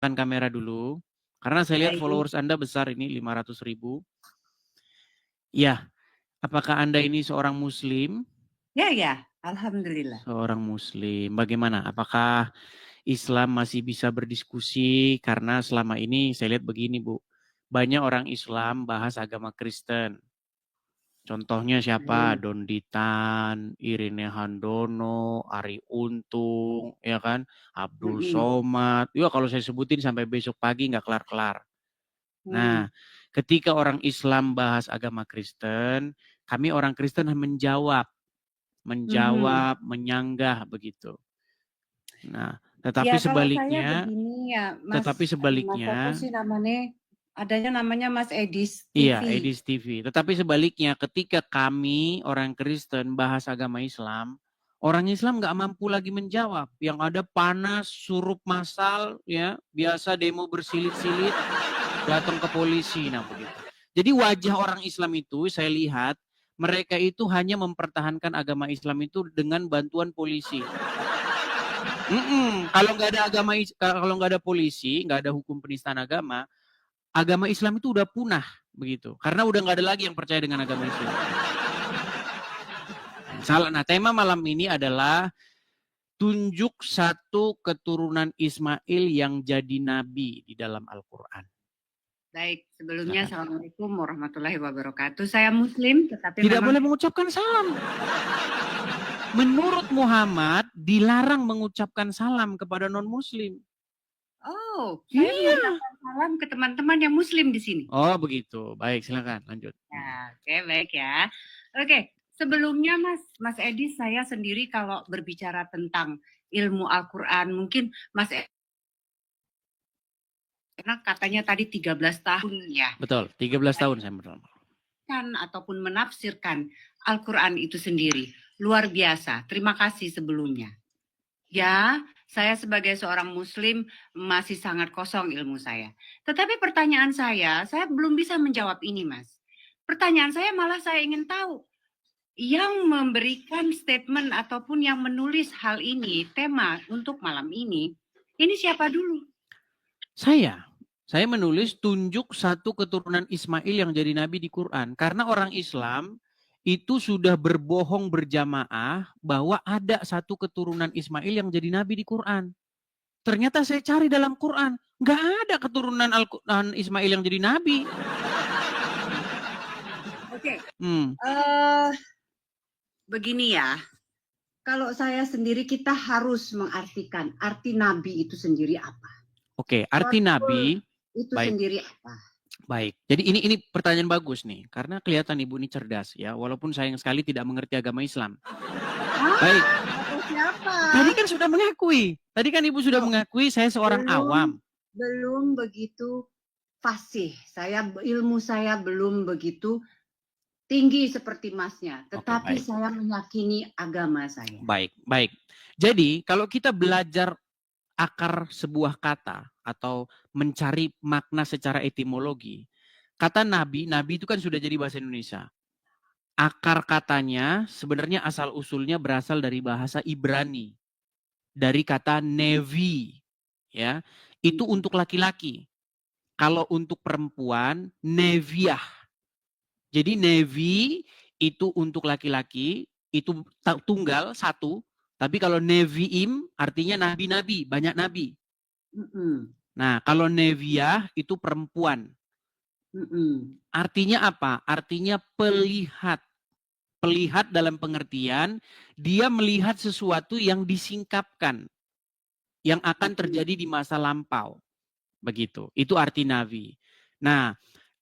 aktifkan kamera dulu. Karena saya lihat Baik. followers Anda besar ini 500.000. Ya, apakah Anda ini seorang Muslim? Ya, alhamdulillah. Seorang Muslim. Bagaimana? Apakah Islam masih bisa berdiskusi? Karena selama ini saya lihat begini, Bu. Banyak orang Islam bahas agama Kristen. Contohnya siapa? Don Ditan, Irene Handono, Ari Untung, ya kan? Abdul Somad. Ya kalau saya sebutin sampai besok pagi nggak kelar-kelar. Nah, ketika orang Islam bahas agama Kristen, kami orang Kristen menjawab, menyanggah begitu. Nah, tetapi Ya kalau saya sebaliknya, begini ya, Mas. tetapi Mas sebaliknya, apa sih namanya? Adanya namanya Mas Edis iya, TV. Edis TV. Tetapi sebaliknya, ketika kami orang Kristen bahas agama Islam, orang Islam nggak mampu lagi menjawab. Yang ada panas, surup massal, ya, biasa demo bersilit-silit, datang ke polisi, nah begitu. Jadi wajah orang Islam itu saya lihat mereka itu hanya mempertahankan agama Islam itu dengan bantuan polisi. Kalau nggak ada agama, kalau nggak ada polisi, nggak ada hukum penistaan agama, agama Islam itu udah punah begitu. Karena udah nggak ada lagi yang percaya dengan agama Islam. Nah, tema malam ini adalah tunjuk satu keturunan Ismail yang jadi nabi di dalam Al-Quran. Baik, sebelumnya Assalamualaikum warahmatullahi wabarakatuh. Saya Muslim, tetapi tidak memang boleh mengucapkan salam. Menurut Muhammad dilarang mengucapkan salam kepada non-Muslim. Oh, saya mengucapkan salam ke teman-teman yang Muslim di sini. Oh begitu, baik silakan lanjut. Ya, oke baik ya. Oke, sebelumnya Mas Edi, saya sendiri kalau berbicara tentang ilmu Al-Quran, mungkin Mas Edi, karena katanya tadi 13 tahun ya. Betul, 13 tahun saya beramal. Ataupun menafsirkan Al-Quran itu sendiri. Luar biasa, terima kasih sebelumnya. Ya, saya sebagai seorang Muslim masih sangat kosong ilmu saya. Tetapi pertanyaan saya belum bisa menjawab ini, Mas. Pertanyaan saya malah saya ingin tahu, yang memberikan statement ataupun yang menulis hal ini, tema untuk malam ini siapa dulu? Saya menulis tunjuk satu keturunan Ismail yang jadi nabi di Quran. Karena orang Islam itu sudah berbohong berjamaah bahwa ada satu keturunan Ismail yang jadi nabi di Quran. Ternyata saya cari dalam Quran, nggak ada keturunan Ismail yang jadi nabi. Oke. Begini ya, kalau saya sendiri kita harus mengartikan arti nabi itu sendiri apa. Oke, arti nabi itu sendiri apa? Baik, jadi ini pertanyaan bagus nih, karena kelihatan Ibu ini cerdas ya, walaupun sayang sekali tidak mengerti agama Islam. Baik. Siapa? Tadi kan sudah mengakui, tadi kan Ibu sudah mengakui saya seorang awam. Belum begitu fasih, ilmu saya belum begitu tinggi seperti Masnya, tetapi saya meyakini agama saya. Baik. Jadi kalau kita belajar akar sebuah kata atau mencari makna secara etimologi, kata nabi itu kan sudah jadi bahasa Indonesia. Akar katanya sebenarnya asal usulnya berasal dari bahasa Ibrani, dari kata nevi, ya. Itu untuk laki-laki. Kalau untuk perempuan, neviah. Jadi nevi itu untuk laki-laki, itu tunggal satu. Tapi kalau neviim artinya nabi-nabi, banyak nabi. Nah, kalau neviah itu perempuan. Artinya apa? Artinya pelihat. Pelihat dalam pengertian dia melihat sesuatu yang disingkapkan, yang akan terjadi di masa lampau. Begitu. Itu arti nabi. Nah,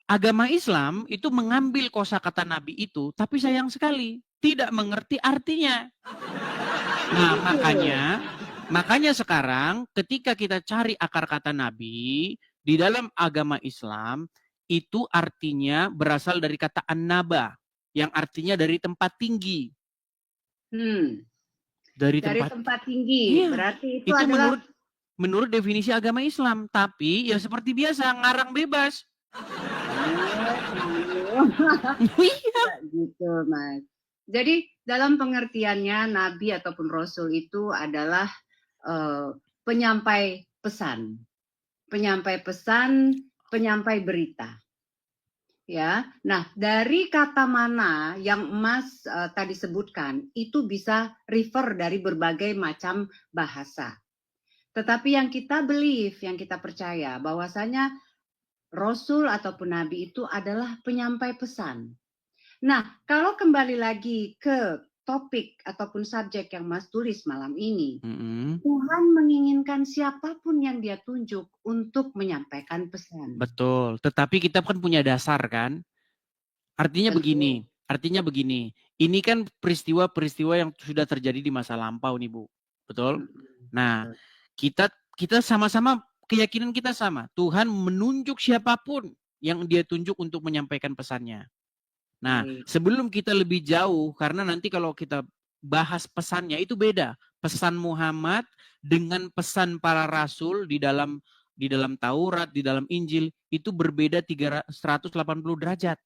agama Islam itu mengambil kosakata nabi itu, tapi sayang sekali tidak mengerti artinya. Nah, makanya sekarang ketika kita cari akar kata nabi di dalam agama Islam, itu artinya berasal dari kata an-naba, yang artinya dari tempat tinggi. Dari tempat tinggi. Iya. Berarti itu adalah menurut definisi agama Islam. Tapi ya seperti biasa, ngarang bebas. Iya. Gitu, Mas. Jadi dalam pengertiannya nabi ataupun rasul itu adalah penyampai pesan. penyampai pesan, penyampai berita. Ya, nah dari kata mana yang Mas tadi sebutkan itu bisa refer dari berbagai macam bahasa. Tetapi yang kita believe, yang kita percaya bahwasanya Rasul ataupun Nabi itu adalah penyampai pesan. Nah, kalau kembali lagi ke topik ataupun subjek yang Mas tulis malam ini, Tuhan menginginkan siapapun yang Dia tunjuk untuk menyampaikan pesan. Betul. Tetapi kita kan punya dasar kan? Artinya Tentu. begini. Ini kan peristiwa-peristiwa yang sudah terjadi di masa lampau nih, Bu. Betul? Nah, kita sama-sama keyakinan kita sama. Tuhan menunjuk siapapun yang Dia tunjuk untuk menyampaikan pesannya. Nah, sebelum kita lebih jauh, karena nanti kalau kita bahas pesannya itu beda. Pesan Muhammad dengan pesan para rasul di dalam Taurat, di dalam Injil itu berbeda 180 derajat.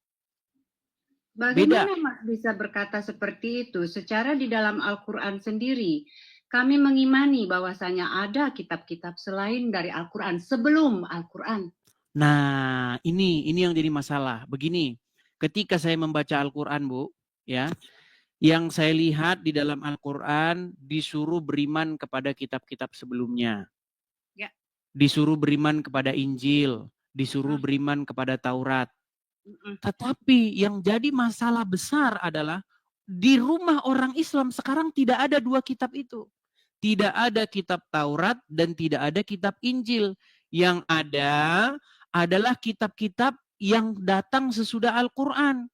Bagaimana Mas bisa berkata seperti itu? Secara di dalam Al-Quran sendiri, kami mengimani bahwasanya ada kitab-kitab selain dari Al-Quran sebelum Al-Quran. Nah, ini yang jadi masalah. Begini, ketika saya membaca Al-Quran, Bu, ya, yang saya lihat di dalam Al-Quran disuruh beriman kepada kitab-kitab sebelumnya. Ya. Disuruh beriman kepada Injil, disuruh beriman kepada Taurat. Tetapi yang jadi masalah besar adalah di rumah orang Islam sekarang tidak ada dua kitab itu. Tidak ada kitab Taurat dan tidak ada kitab Injil. Yang ada adalah kitab-kitab yang datang sesudah Al-Quran.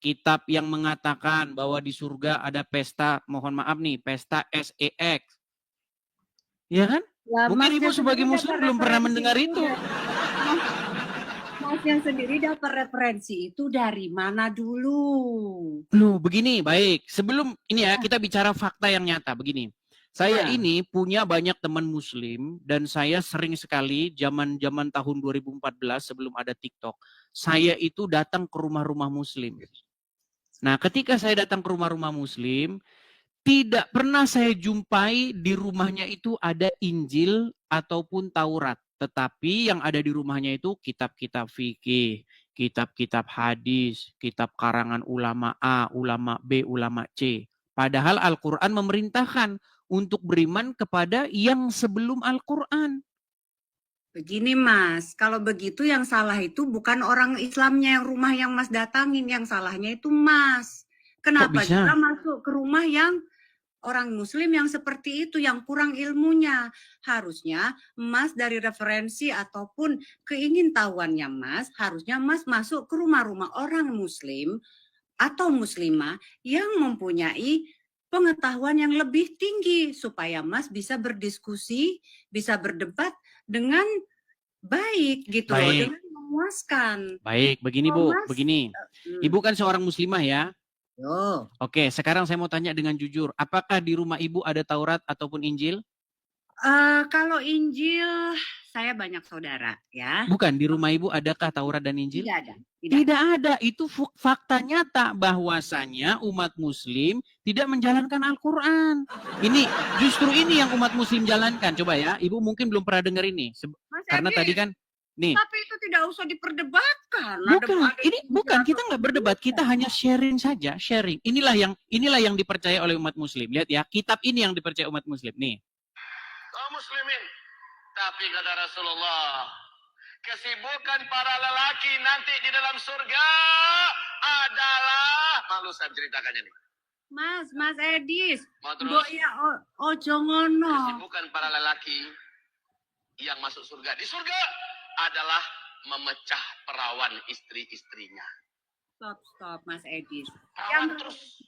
Kitab yang mengatakan bahwa di surga ada pesta, mohon maaf nih, pesta SEX. Ya kan? Ya, mungkin Ibu sebagai Muslim belum pernah mendengar itu. Mas yang sendiri dapat referensi itu dari mana dulu? Loh, begini, baik. Sebelum ini ya, kita bicara fakta yang nyata. Begini, saya ini punya banyak teman Muslim dan saya sering sekali zaman tahun 2014 sebelum ada TikTok, saya itu datang ke rumah-rumah Muslim. Nah, ketika saya datang ke rumah-rumah Muslim, tidak pernah saya jumpai di rumahnya itu ada Injil ataupun Taurat. Tetapi yang ada di rumahnya itu kitab-kitab fikih, kitab-kitab hadis, kitab karangan ulama A, ulama B, ulama C. Padahal Al-Quran memerintahkan untuk beriman kepada yang sebelum Al-Quran. Begini Mas, kalau begitu yang salah itu bukan orang Islamnya yang rumah yang Mas datangin, yang salahnya itu Mas. Kenapa juga masuk ke rumah yang orang Muslim yang seperti itu, yang kurang ilmunya? Harusnya Mas dari referensi ataupun keingintahuannya Mas, harusnya Mas masuk ke rumah-rumah orang Muslim atau Muslimah yang mempunyai pengetahuan yang lebih tinggi supaya Mas bisa berdiskusi, bisa berdebat dengan baik gitu loh, dengan memuaskan. Baik, begini Bu, begini. Ibu kan seorang Muslimah ya? Oke, sekarang saya mau tanya dengan jujur, apakah di rumah Ibu ada Taurat ataupun Injil? Kalau Injil saya banyak saudara ya. Bukan, di rumah Ibu adakah Taurat dan Injil? Tidak ada. Tidak ada. Itu fakta nyata bahwasanya umat Muslim tidak menjalankan Al-Quran. Ini justru ini yang umat Muslim jalankan. Coba ya, Ibu mungkin belum pernah dengar ini. Karena tadi kan nih. Tapi itu tidak usah diperdebatkan. Bukan, kita nggak berdebat, kita hanya sharing saja, sharing. Inilah yang dipercaya oleh umat Muslim. Lihat ya, kitab ini yang dipercaya umat Muslim. Nih. Kaum muslimin, tapi kata Rasulullah, kesibukan para lelaki nanti di dalam surga adalah, malu saya ceritakannya nih. Mas Edis. Mau terus? Ojo ngono. Kesibukan para lelaki yang masuk surga di surga adalah memecah perawan istri-istrinya. Stop Mas Edis. Perawan terus.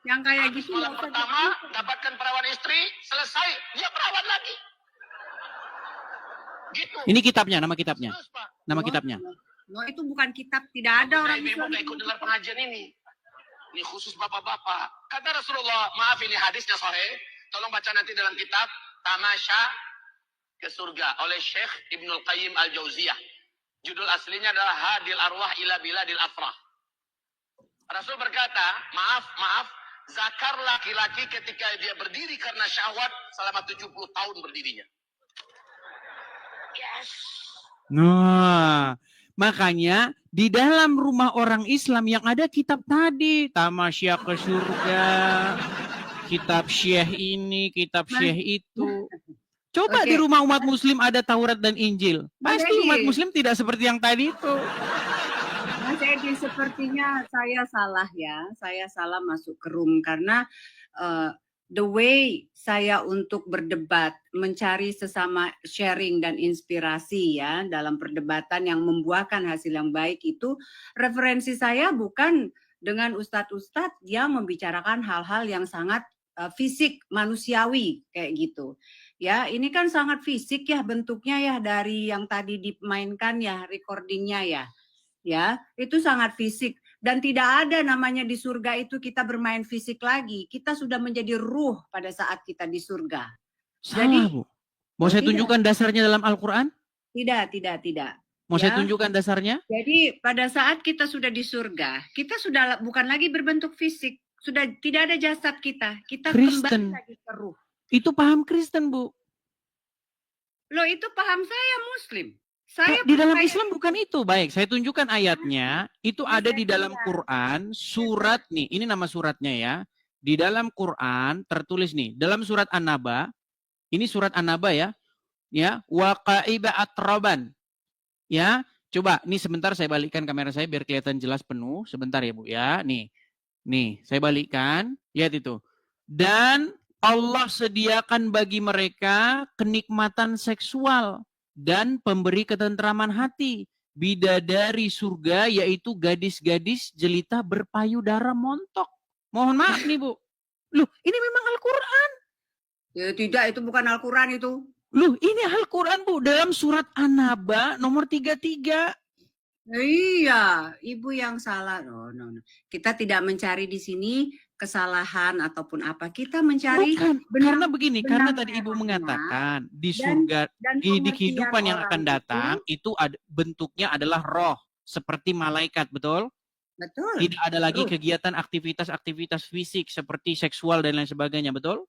Yang kayak gitu. Malam pertama dapatkan perawan istri, selesai dia perawan lagi. Gitu. Ini kitabnya, nama kitabnya. Nama kitabnya. No, itu bukan kitab, tidak ada orang Islam. Ibu ikut dengar pengajian ini. Ini khusus bapak-bapak. Kata Rasulullah, maaf ini hadisnya sahih. Tolong baca nanti dalam kitab Tamasya ke Surga oleh Syekh Ibnul Qayyim Al-Jauziyah. Judul aslinya adalah Hadil Arwah ila Biladil Afrah. Rasul berkata, maaf, zakar laki-laki ketika dia berdiri karena syahwat selama 70 tahun berdirinya. Yes. Nah, makanya di dalam rumah orang Islam yang ada kitab tadi, Tamasya ke Surga, kitab Syekh ini, kitab Syekh itu. Coba di Oke, rumah umat Muslim ada Taurat dan Injil. Mas Pasti umat Edi, Muslim tidak seperti yang tadi itu. Mas Edi, sepertinya saya salah ya. Saya salah masuk ke room karena the way saya untuk berdebat, mencari sesama sharing dan inspirasi ya dalam perdebatan yang membuahkan hasil yang baik itu, referensi saya bukan dengan ustadz-ustadz yang membicarakan hal-hal yang sangat fisik manusiawi kayak gitu. Ya, ini kan sangat fisik ya bentuknya ya dari yang tadi dimainkan ya recordingnya ya. Ya, itu sangat fisik dan tidak ada namanya di surga itu kita bermain fisik lagi. Kita sudah menjadi ruh pada saat kita di surga. Salah, Jadi, Bu. Mau saya tunjukkan dasarnya dalam Al-Quran? tidak. Mau saya Ya. tunjukkan dasarnya? Jadi pada saat kita sudah di surga, kita sudah bukan lagi berbentuk fisik, sudah tidak ada jasad kita. Kita Kristen. kembali lagi ke ruh. Itu paham Kristen, Bu. Loh, itu paham saya Muslim. Saya Di dalam percaya Islam bukan itu. Baik, saya tunjukkan ayatnya. Itu Mas ada di Edi, dalam ya. Quran, surat nih. Ini nama suratnya ya. Di dalam Quran tertulis nih, dalam surat An-Naba. Ini surat An-Naba ya. Ya, waqaiba atraban. Ya, coba nih sebentar saya balikkan kamera saya biar kelihatan jelas penuh. Sebentar ya, Bu ya. Nih. Nih, saya balikkan. Lihat itu. Dan Allah sediakan bagi mereka kenikmatan seksual dan pemberi ketentraman hati. Bidadari surga yaitu gadis-gadis jelita berpayudara montok. Mohon maaf nih, Bu. Loh, ini memang Al-Quran. Ya, tidak, itu bukan Al-Quran itu. Loh, ini Al-Quran, Bu. Dalam surat An-Naba nomor 33. Iya, ibu yang salah. No. Kita tidak mencari di sini kesalahan ataupun apa. Kita mencari Bukan, karena begini, karena tadi Ibu merahnya mengatakan di surga, dan di pengertian kehidupan yang orang akan datang itu bentuknya adalah roh, seperti malaikat, betul? Betul. Tidak ada lagi Betul. kegiatan aktivitas fisik seperti seksual dan lain sebagainya, betul?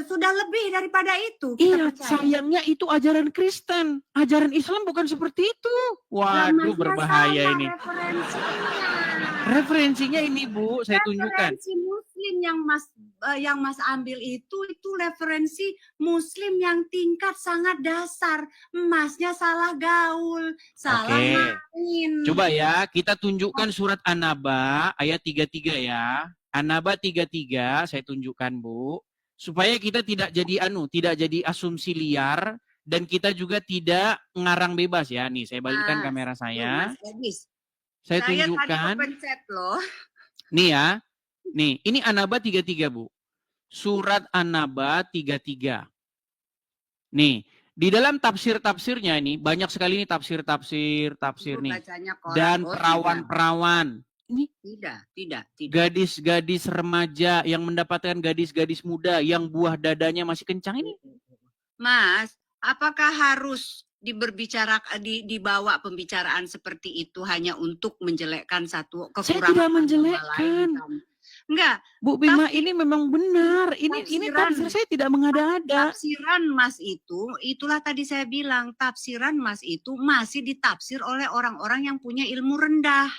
Sudah lebih daripada itu. Kita Iya, percaya. sayangnya itu ajaran Kristen. Ajaran Islam bukan seperti itu. Waduh, berbahaya ini. Referensinya ini, Bu, saya tunjukkan. Referensi Muslim yang Mas ambil itu referensi Muslim yang tingkat sangat dasar. Masnya salah gaul, salah main. Coba ya, kita tunjukkan surat An-Naba ayat 33 ya. An-Naba 33 saya tunjukkan, Bu. Supaya kita tidak jadi asumsi liar dan kita juga tidak ngarang bebas ya. Nih, saya balikkan kamera saya. Saya tunjukkan. Tadi kepencet loh. Nih ya. Nih, ini An-Naba 33, Bu. Surat An-Naba 33. Nih, di dalam tafsir-tafsirnya ini banyak sekali nih tafsir nih. Dan perawan-perawan. Ini tidak. Gadis-gadis remaja yang mendapatkan gadis-gadis muda yang buah dadanya masih kencang ini. Mas, apakah harus dibawa pembicaraan seperti itu hanya untuk menjelekkan satu kekurangan? Saya tidak menjelekkan. Enggak. Bu Bima, ini memang benar. Ini tafsir saya tidak mengada-ada. Tafsiran Mas itulah tadi saya bilang, tafsiran Mas itu masih ditafsir oleh orang-orang yang punya ilmu rendah.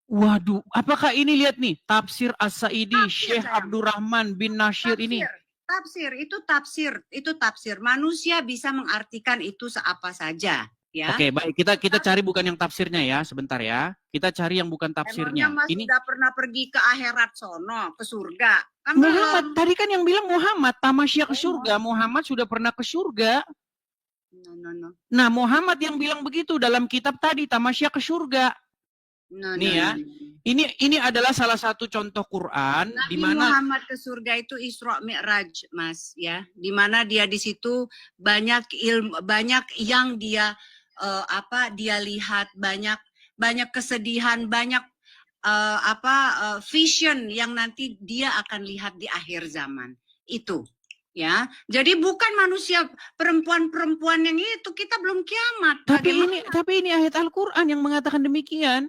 Waduh, apakah ini lihat nih, tafsir As-Sa'idi, Syekh Abdurrahman bin Nasyir ini. Itu tafsir. Manusia bisa mengartikan itu seapa saja. Ya. Oke, baik. Kita cari bukan yang tafsirnya ya, sebentar ya. Kita cari yang bukan tafsirnya. Emangnya Mas ini sudah pernah pergi ke akhirat sono, ke surga? Kan Muhammad, tadi kan yang bilang Muhammad, tamasya ke surga. Muhammad sudah pernah ke surga. No. Nah, Muhammad yang bilang begitu dalam kitab tadi, tamasya ke surga. Nih ya. Ini adalah salah satu contoh Quran di mana Muhammad ke surga itu Isra Mi'raj, Mas, ya. Di mana dia di situ banyak ilmu, banyak yang dia dia lihat, banyak kesedihan, banyak vision yang nanti dia akan lihat di akhir zaman. Itu. Ya, jadi bukan manusia perempuan-perempuan yang itu, kita belum kiamat. Tapi ini ayat Al-Quran yang mengatakan demikian.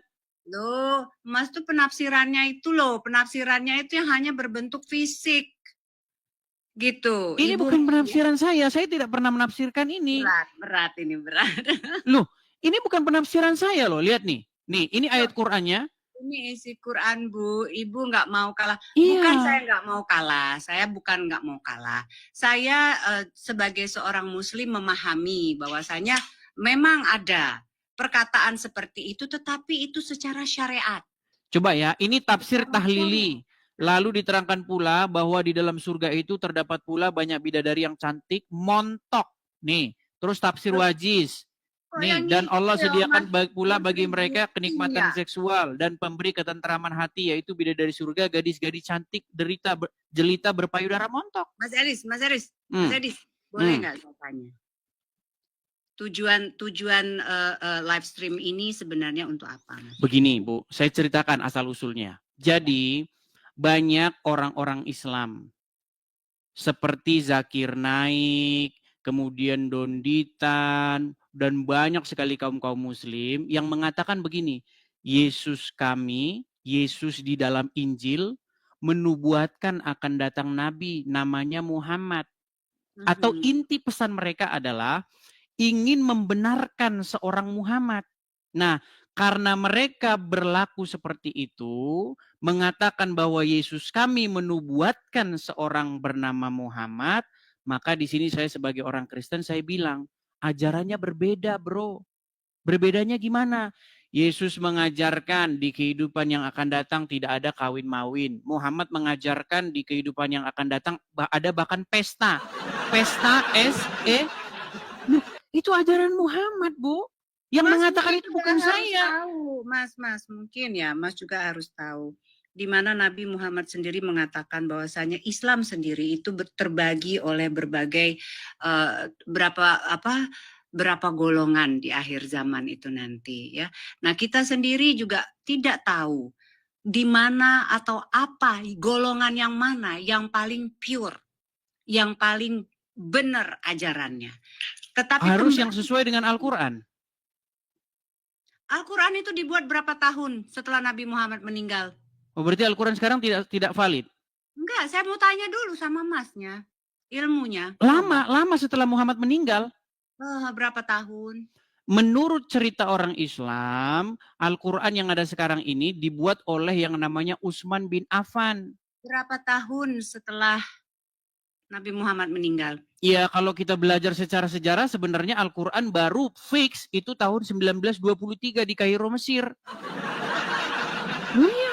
Loh, Mas tuh penafsirannya itu yang hanya berbentuk fisik. Gitu. Ini Ibu bukan penafsiran saya tidak pernah menafsirkan ini. berat ini berat. Loh, ini bukan penafsiran saya loh, lihat nih. Nih, ini ayat Qur'annya. Ini isi Quran, Bu. Ibu nggak mau kalah. Bukan Iya. saya nggak mau kalah. Saya bukan nggak mau kalah. Saya sebagai seorang Muslim memahami bahwasanya memang ada perkataan seperti itu, tetapi itu secara syariat. Coba ya, ini tafsir tahlili. Lalu diterangkan pula bahwa di dalam surga itu terdapat pula banyak bidadari yang cantik, montok. Nih, terus tafsir wajiz. Nih, dan Allah sediakan pula bagi mereka kenikmatan seksual dan pemberi ketentraman hati, yaitu bidadari surga, gadis-gadis cantik, jelita berpayudara montok. Mas Eris, boleh nggak saya tanya? Tujuan live stream ini sebenarnya untuk apa, Mas? Begini, Bu, saya ceritakan asal-usulnya. Jadi, banyak orang-orang Islam seperti Zakir Naik, kemudian Donditan, dan banyak sekali kaum-kaum muslim yang mengatakan begini, Yesus kami, Yesus di dalam Injil, menubuatkan akan datang Nabi, namanya Muhammad. Atau inti pesan mereka adalah ingin membenarkan seorang Muhammad. Nah, karena mereka berlaku seperti itu, mengatakan bahwa Yesus kami menubuatkan seorang bernama Muhammad, maka di sini saya sebagai orang Kristen saya bilang, ajarannya berbeda, bro. Berbedanya gimana? Yesus mengajarkan di kehidupan yang akan datang tidak ada kawin-mawin. Muhammad mengajarkan di kehidupan yang akan datang ada bahkan pesta. Pesta S-E. Itu ajaran Muhammad, Bu. Yang Mas mengatakan itu bukan saya. Tahu. Mas, mungkin ya, Mas juga harus tahu. Di mana Nabi Muhammad sendiri mengatakan bahwasanya Islam sendiri itu terbagi oleh berbagai berapa golongan di akhir zaman itu nanti ya. Nah, kita sendiri juga tidak tahu di mana atau apa golongan yang mana yang paling pure, yang paling benar ajarannya. Tetapi harus yang sesuai dengan Al-Quran. Al-Quran itu dibuat berapa tahun setelah Nabi Muhammad meninggal? Oh, berarti Al-Quran sekarang tidak valid? Enggak, saya mau tanya dulu sama masnya. Ilmunya. Lama setelah Muhammad meninggal. Berapa tahun? Menurut cerita orang Islam, Al-Quran yang ada sekarang ini dibuat oleh yang namanya Utsman bin Affan. Berapa tahun setelah Nabi Muhammad meninggal? Iya, kalau kita belajar secara sejarah sebenarnya Al-Quran baru fix itu tahun 1923 di Kairo, Mesir. Iya.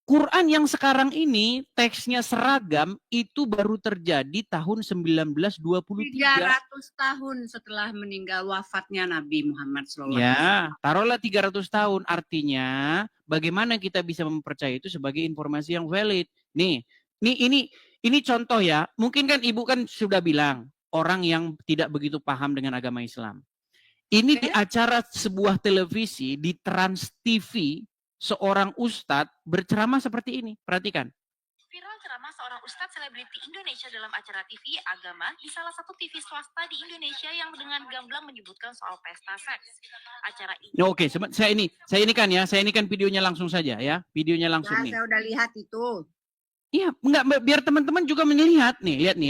Quran yang sekarang ini teksnya seragam itu baru terjadi tahun 1923. 300 tahun setelah meninggal wafatnya Nabi Muhammad SAW. Ya, taruhlah 300 tahun. Artinya bagaimana kita bisa mempercayai itu sebagai informasi yang valid. Nih, ini contoh ya. Mungkin kan Ibu kan sudah bilang orang yang tidak begitu paham dengan agama Islam. Ini di acara sebuah televisi di Trans TV, seorang ustadz berceramah seperti ini. Perhatikan. Viral ceramah seorang ustadz selebriti Indonesia dalam acara TV agama di salah satu TV swasta di Indonesia yang dengan gamblang menyebutkan soal pesta seks. Acara ini. Oke, saya ini kan videonya langsung saja ya. Videonya langsung nih. Saya udah lihat itu. Iya, enggak, biar teman-teman juga melihat nih, lihat nih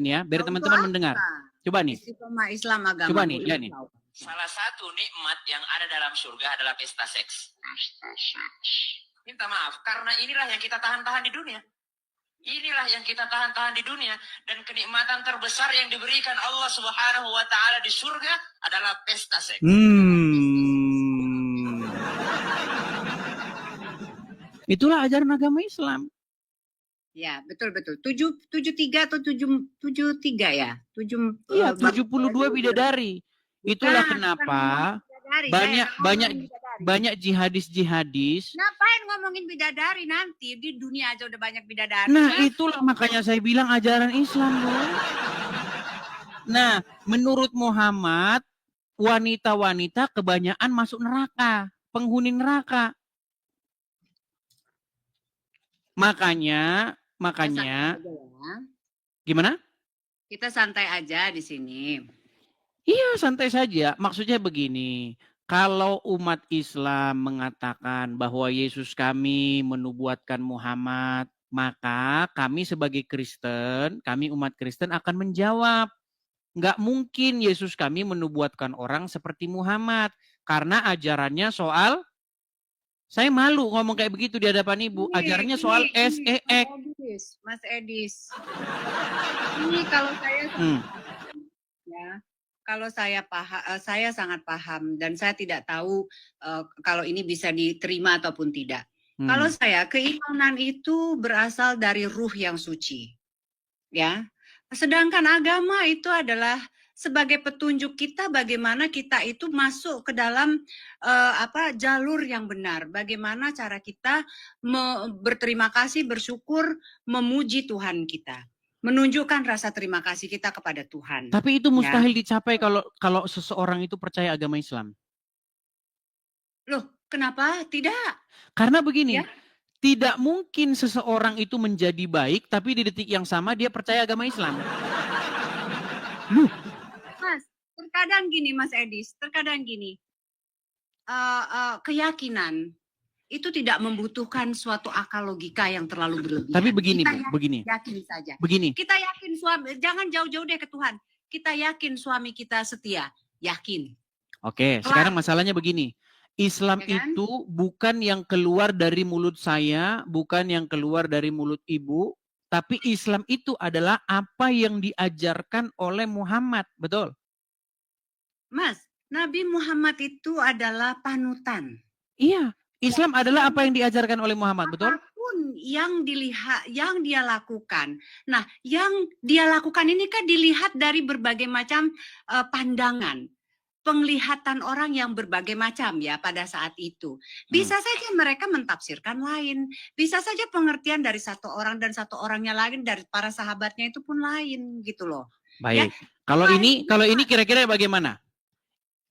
ya, biar teman-teman mendengar. Coba nih. Istiqomah Islam agama. Coba nih, lihat nih. Salah satu nikmat yang ada dalam surga adalah pesta seks. Minta maaf, karena inilah yang kita tahan-tahan di dunia. Inilah yang kita tahan-tahan di dunia. Dan kenikmatan terbesar yang diberikan Allah Subhanahu wa Ta'ala di surga adalah pesta seks. Itulah ajaran agama Islam. Ya, betul. 73 atau 73 ya? 72 bidadari. Itulah kenapa banyak jihadis. Ngapain ngomongin bidadari nanti? Di dunia aja udah banyak bidadari. Nah, itulah makanya saya bilang ajaran Islam, Bu. Nah, menurut Muhammad, wanita-wanita kebanyakan masuk neraka, penghuni neraka. Makanya gimana? Kita santai aja di sini. Iya, santai saja. Maksudnya begini, kalau umat Islam mengatakan bahwa Yesus kami menubuatkan Muhammad, Maka kami sebagai Kristen, kami umat Kristen akan menjawab, nggak mungkin Yesus kami menubuatkan orang seperti Muhammad. Karena ajarannya soal, saya malu ngomong kayak begitu di hadapan ibu, ajarannya soal SEX. Mas Edis. Ini kalau saya ya, kalau saya sangat paham dan saya tidak tahu kalau ini bisa diterima ataupun tidak. Kalau saya, keimanan itu berasal dari ruh yang suci. Ya. Sedangkan agama itu adalah sebagai petunjuk kita bagaimana kita itu masuk ke dalam jalur yang benar. Bagaimana cara kita berterima kasih, bersyukur, memuji Tuhan kita. Menunjukkan rasa terima kasih kita kepada Tuhan. Tapi itu mustahil dicapai kalau seseorang itu percaya agama Islam. Loh, kenapa? Tidak. Karena begini, tidak mungkin seseorang itu menjadi baik, tapi di detik yang sama dia percaya agama Islam. Mas, terkadang gini Mas Edis, keyakinan itu tidak membutuhkan suatu akal logika yang terlalu berlebihan. Tapi begini, begini. Yakin saja. Begini. Kita yakin suami, jangan jauh-jauh deh ke Tuhan. Kita yakin suami kita setia, yakin. Oke, sekarang masalahnya begini. Islam Ya kan? itu bukan yang keluar dari mulut saya, bukan yang keluar dari mulut ibu, tapi Islam itu adalah apa yang diajarkan oleh Muhammad, betul? Mas, Nabi Muhammad itu adalah panutan. Iya, Islam adalah apa yang diajarkan oleh Muhammad, betul? Apapun yang dilihat, yang dia lakukan. Nah, yang dia lakukan ini kan dilihat dari berbagai macam pandangan. Penglihatan orang yang berbagai macam ya pada saat itu. Bisa saja mereka mentafsirkan lain. Bisa saja pengertian dari satu orang dan satu orangnya lain, dari para sahabatnya itu pun lain gitu loh. Baik. Ya, Kalau ini kira-kira bagaimana?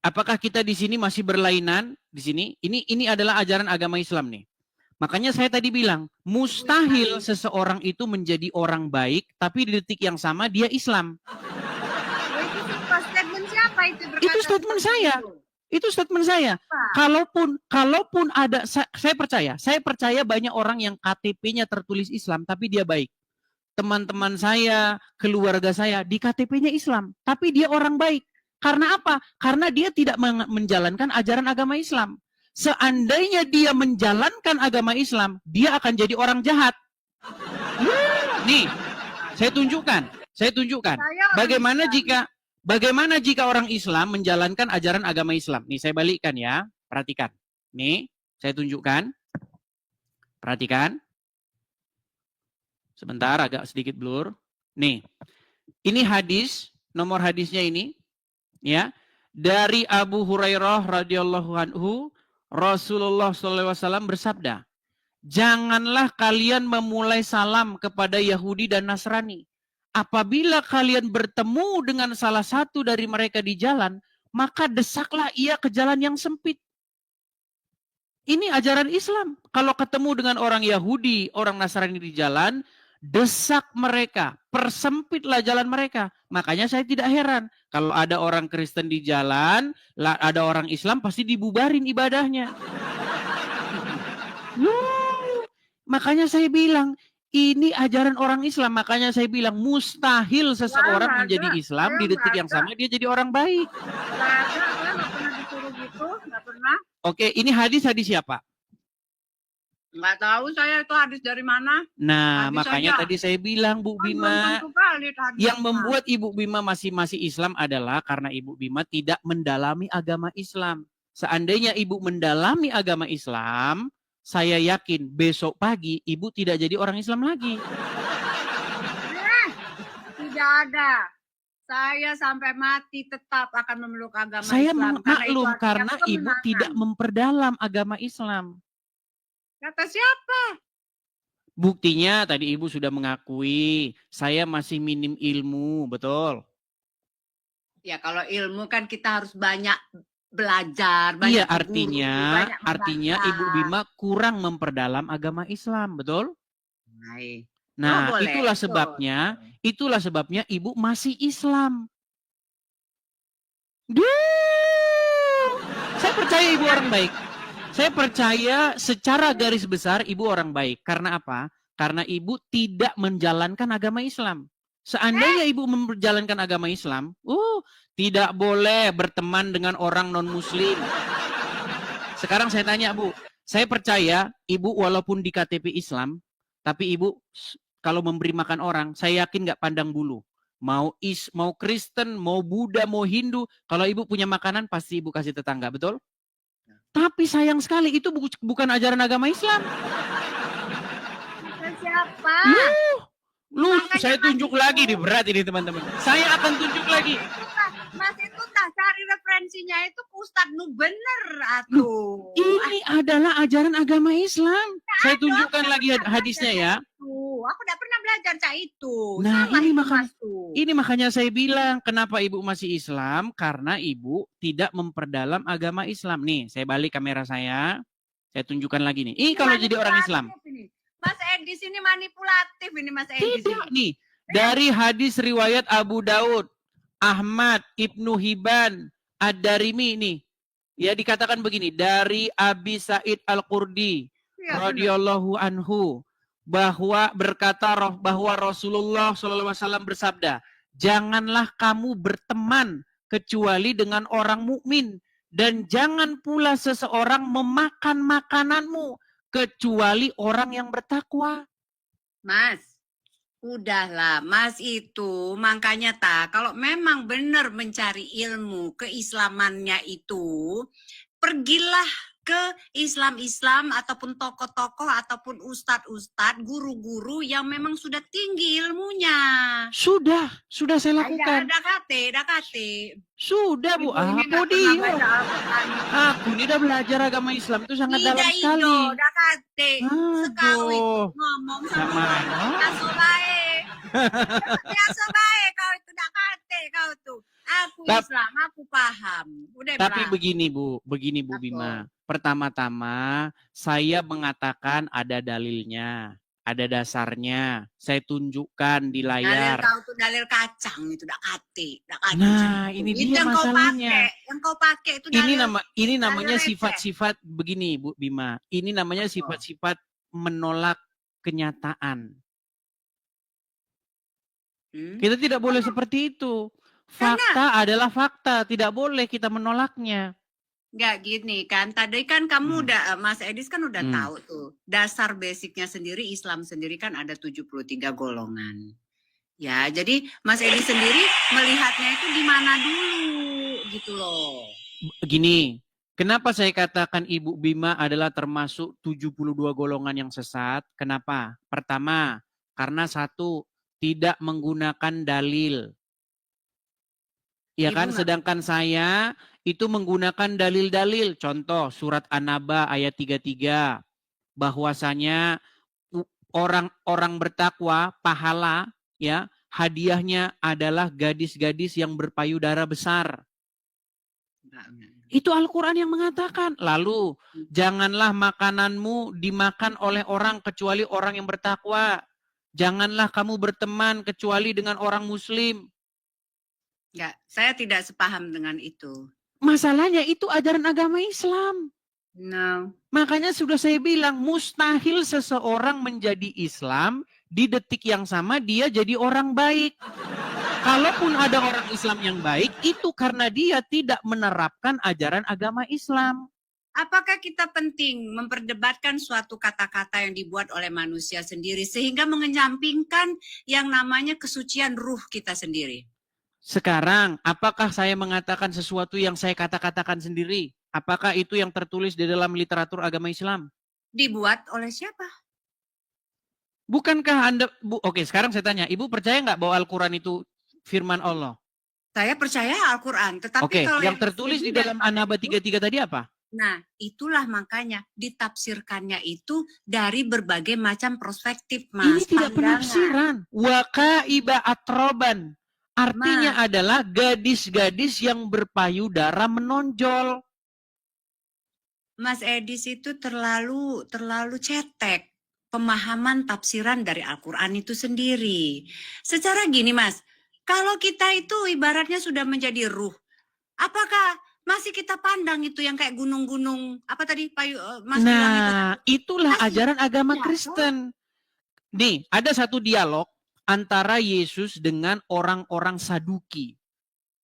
Apakah kita di sini masih berlainan di sini? Ini adalah ajaran agama Islam nih. Makanya saya tadi bilang, mustahil seseorang itu menjadi orang baik, tapi di detik yang sama dia Islam. Itu statement saya. Itu statement saya. Kalaupun ada, saya percaya banyak orang yang KTP-nya tertulis Islam, tapi dia baik. Teman-teman saya, keluarga saya, di KTP-nya Islam, tapi dia orang baik. Karena apa? Karena dia tidak menjalankan ajaran agama Islam. Seandainya dia menjalankan agama Islam, dia akan jadi orang jahat. Nih, saya tunjukkan. Bagaimana jika orang Islam menjalankan ajaran agama Islam? Nih, saya balikkan ya. Perhatikan. Nih, saya tunjukkan. Perhatikan. Sebentar, agak sedikit blur. Nih, ini hadis, nomor hadisnya ini. Ya, dari Abu Hurairah radhiyallahu anhu, Rasulullah SAW bersabda, janganlah kalian memulai salam kepada Yahudi dan Nasrani. Apabila kalian bertemu dengan salah satu dari mereka di jalan, maka desaklah ia ke jalan yang sempit. Ini ajaran Islam. Kalau ketemu dengan orang Yahudi, orang Nasrani di jalan, desak mereka, persempitlah jalan mereka. Makanya saya tidak heran kalau ada orang Kristen di jalan, ada orang Islam pasti dibubarin ibadahnya. Makanya saya bilang ini ajaran orang Islam. Makanya saya bilang mustahil seseorang menjadi Islam di detik yang sama dia jadi orang baik. Nggak pernah disuruh gitu, nggak pernah. Oke, ini hadis siapa? Nggak tahu saya itu hadis dari mana. Nah, hadis makanya aja. tadi saya bilang Bu Bima, yang membuat Ibu Bima masih Islam adalah karena Ibu Bima tidak mendalami agama Islam. Seandainya Ibu mendalami agama Islam, saya yakin besok pagi Ibu tidak jadi orang Islam lagi. Tidak ada. Saya sampai mati tetap akan memeluk agama saya Islam. maklum karena Ibu tidak memperdalam agama Islam. Kata siapa? Buktinya tadi Ibu sudah mengakui saya masih minim ilmu, betul? Ya kalau ilmu kan kita harus banyak belajar, banyak iya, artinya Ibu Bima kurang memperdalam agama Islam, betul? Nah, itulah sebabnya Ibu masih Islam. Saya percaya Ibu orang baik. Saya percaya secara garis besar Ibu orang baik. Karena apa? karena ibu tidak menjalankan agama Islam. Seandainya ibu menjalankan agama Islam, tidak boleh berteman dengan orang non-muslim. Sekarang saya tanya, Bu, saya percaya ibu walaupun di KTP Islam, tapi ibu kalau memberi makan orang, saya yakin nggak pandang bulu. Mau Kristen, mau Buddha, mau Hindu, kalau ibu punya makanan pasti ibu kasih tetangga, betul? Tapi sayang sekali itu bukan ajaran agama Islam. Siapa? Saya tunjuk lagi nih, berat ini teman-teman. Saya akan tunjuk lagi. Mas itu tak cari referensinya itu Ustadz nu bener atuh. Ini adalah ajaran agama Islam. Saya tunjukkan lagi hadisnya ya. Aku tidak pernah belajar cak itu. Nah, Sama ini makanya saya bilang kenapa ibu masih Islam, karena ibu tidak memperdalam agama Islam. Nih, saya balik kamera saya tunjukkan lagi nih. Ini kalau jadi orang Islam. Mas Edis ini manipulatif ini Mas Edis. Tidak nih. Dari hadis riwayat Abu Daud, Ahmad, Ibnu Hibban, Ad-Darimi nih. Ya dikatakan begini, dari Abi Sa'id Al-Qurdi radhiyallahu anhu bahwa Rasulullah SAW bersabda, janganlah kamu berteman kecuali dengan orang mukmin dan jangan pula seseorang memakan makananmu kecuali orang yang bertakwa. Mas, udahlah, Mas itu makanya kalau memang benar mencari ilmu keislamannya itu, pergilah ke Islam ataupun tokoh-tokoh ataupun ustadz-ustadz, guru-guru yang memang sudah tinggi ilmunya. Sudah saya lakukan. Ada KT. Sudah Bu, aku ini udah belajar agama Islam itu sangat dalam sekali. Udah KT. Sekali ngomong sama biasa baik. Biasa baik kau itu udah KT kau tuh. Aku Islam, aku paham. Udah tapi begini Bu Bima. Pertama-tama saya mengatakan ada dalilnya, ada dasarnya. Saya tunjukkan di layar. Dalil kau tuh dalil kacang itu udah KT. Nah, ini dia masalahnya. Yang kau pakai itu dalil. Ini namanya sifat-sifat begini Bu Bima. Ini namanya sifat-sifat menolak kenyataan. Kita tidak boleh seperti itu. Fakta adalah fakta, tidak boleh kita menolaknya. Enggak gini kan, tadi kan kamu udah, Mas Edis kan udah tahu tuh, dasar basicnya sendiri, Islam sendiri kan ada 73 golongan. Ya, jadi Mas Edis sendiri melihatnya itu di mana dulu gitu loh. Begini, kenapa saya katakan Ibu Bima adalah termasuk 72 golongan yang sesat? Kenapa? Pertama, karena satu, tidak menggunakan dalil. Ya kan, sedangkan saya itu menggunakan dalil-dalil. Contoh surat An-Naba ayat 33. Bahwasanya orang bertakwa, pahala, ya, hadiahnya adalah gadis-gadis yang berpayudara besar. Itu Al-Quran yang mengatakan. Lalu, janganlah makananmu dimakan oleh orang kecuali orang yang bertakwa. Janganlah kamu berteman kecuali dengan orang muslim. Enggak, saya tidak sepaham dengan itu. Masalahnya itu ajaran agama Islam. No. Makanya sudah saya bilang, mustahil seseorang menjadi Islam, di detik yang sama dia jadi orang baik. Kalaupun ada orang Islam yang baik, itu karena dia tidak menerapkan ajaran agama Islam. Apakah kita penting memperdebatkan suatu kata-kata yang dibuat oleh manusia sendiri, sehingga mengenyampingkan yang namanya kesucian ruh kita sendiri? Sekarang, apakah saya mengatakan sesuatu yang saya kata-katakan sendiri? Apakah itu yang tertulis di dalam literatur agama Islam? Dibuat oleh siapa? Bukankah Anda... Oke, sekarang saya tanya. Ibu percaya nggak bahwa Al-Quran itu firman Allah? Saya percaya Al-Quran. Tetapi kalau yang tertulis di dalam An-Naba 33 tadi apa? Nah, itulah makanya ditafsirkannya itu dari berbagai macam perspektif, Mas. Ini tidak penafsiran. Waqaiba atroban. Artinya adalah gadis-gadis yang berpayudara menonjol. Mas Edis itu terlalu cetek pemahaman tafsiran dari Al-Quran itu sendiri. Secara gini Mas, kalau kita itu ibaratnya sudah menjadi ruh, apakah masih kita pandang itu yang kayak gunung-gunung, apa tadi Mas bilang itu? Itulah ajaran agama Kristen. Nih, ada satu dialog antara Yesus dengan orang-orang Saduki.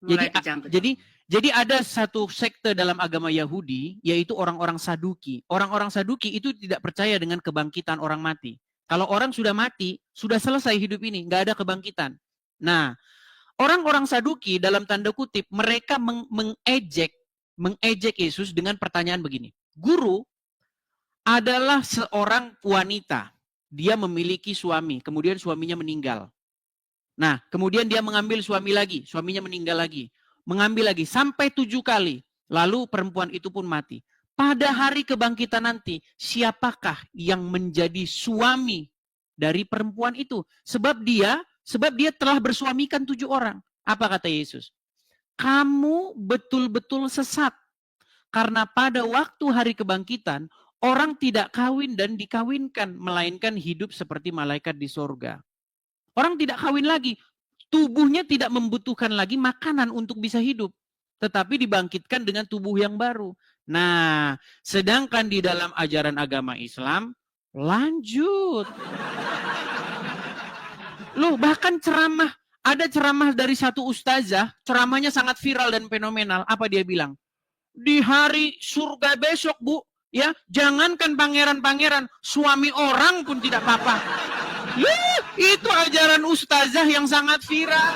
Mulai kejang-kejang. Jadi ada satu sekte dalam agama Yahudi, yaitu orang-orang Saduki. Orang-orang Saduki itu tidak percaya dengan kebangkitan orang mati. Kalau orang sudah mati, sudah selesai hidup ini, nggak ada kebangkitan. Nah, orang-orang Saduki dalam tanda kutip, mereka mengejek Yesus dengan pertanyaan begini. Guru adalah seorang wanita. Dia memiliki suami, kemudian suaminya meninggal. Nah, kemudian dia mengambil suami lagi, suaminya meninggal lagi. Mengambil lagi, sampai 7 kali. Lalu perempuan itu pun mati. Pada hari kebangkitan nanti, siapakah yang menjadi suami dari perempuan itu? Sebab dia telah bersuamikan 7 orang. Apa kata Yesus? Kamu betul-betul sesat. Karena pada waktu hari kebangkitan, orang tidak kawin dan dikawinkan, melainkan hidup seperti malaikat di sorga. Orang tidak kawin lagi. Tubuhnya tidak membutuhkan lagi makanan untuk bisa hidup. Tetapi dibangkitkan dengan tubuh yang baru. Nah, sedangkan di dalam ajaran agama Islam, lanjut. Loh, bahkan ceramah. Ada ceramah dari satu ustazah, ceramahnya sangat viral dan fenomenal. Apa dia bilang? Di hari surga besok, Bu, ya, jangankan pangeran-pangeran, suami orang pun tidak apa-apa. Itu ajaran ustazah yang sangat viral.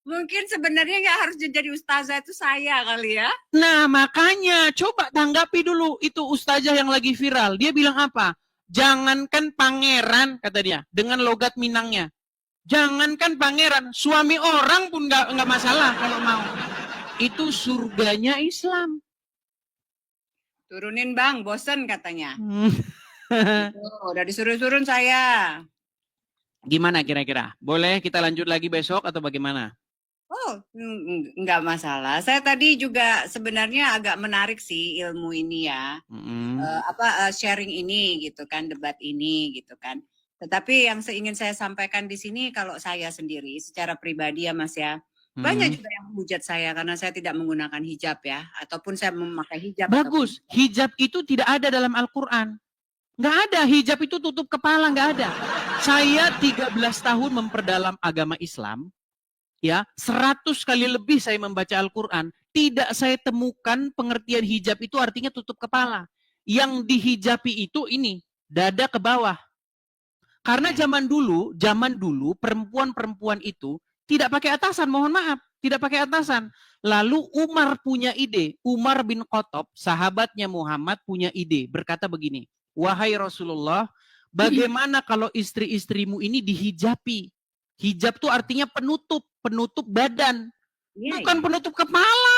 Mungkin sebenarnya nggak harus jadi ustazah itu saya kali ya. Nah, makanya coba tanggapi dulu itu ustazah yang lagi viral. Dia bilang apa? Jangankan pangeran, kata dia, dengan logat Minangnya. Jangankan pangeran, suami orang pun nggak masalah kalau mau. Itu surganya Islam. Turunin Bang, bosen katanya. Udah disuruh-suruh saya. Gimana kira-kira? Boleh kita lanjut lagi besok atau bagaimana? Oh, nggak masalah. Saya tadi juga sebenarnya agak menarik sih ilmu ini ya. Sharing ini gitu kan, debat ini gitu kan. Tetapi yang ingin saya sampaikan di sini kalau saya sendiri secara pribadi ya Mas ya, banyak juga yang menghujat saya karena saya tidak menggunakan hijab ya, ataupun saya memakai hijab. Bagus, hijab itu tidak ada dalam Al-Quran. Nggak ada, hijab itu tutup kepala, nggak ada. Saya 13 tahun memperdalam agama Islam, ya 100 kali lebih saya membaca Al-Quran, tidak saya temukan pengertian hijab itu artinya tutup kepala. Yang dihijabi itu ini, dada ke bawah. Karena zaman dulu perempuan-perempuan itu tidak pakai atasan, mohon maaf, tidak pakai atasan. Lalu Umar punya ide, Umar bin Khattab, sahabatnya Muhammad punya ide, berkata begini, wahai Rasulullah, bagaimana kalau istri-istrimu ini dihijabi? Hijab itu artinya penutup badan, bukan penutup kepala.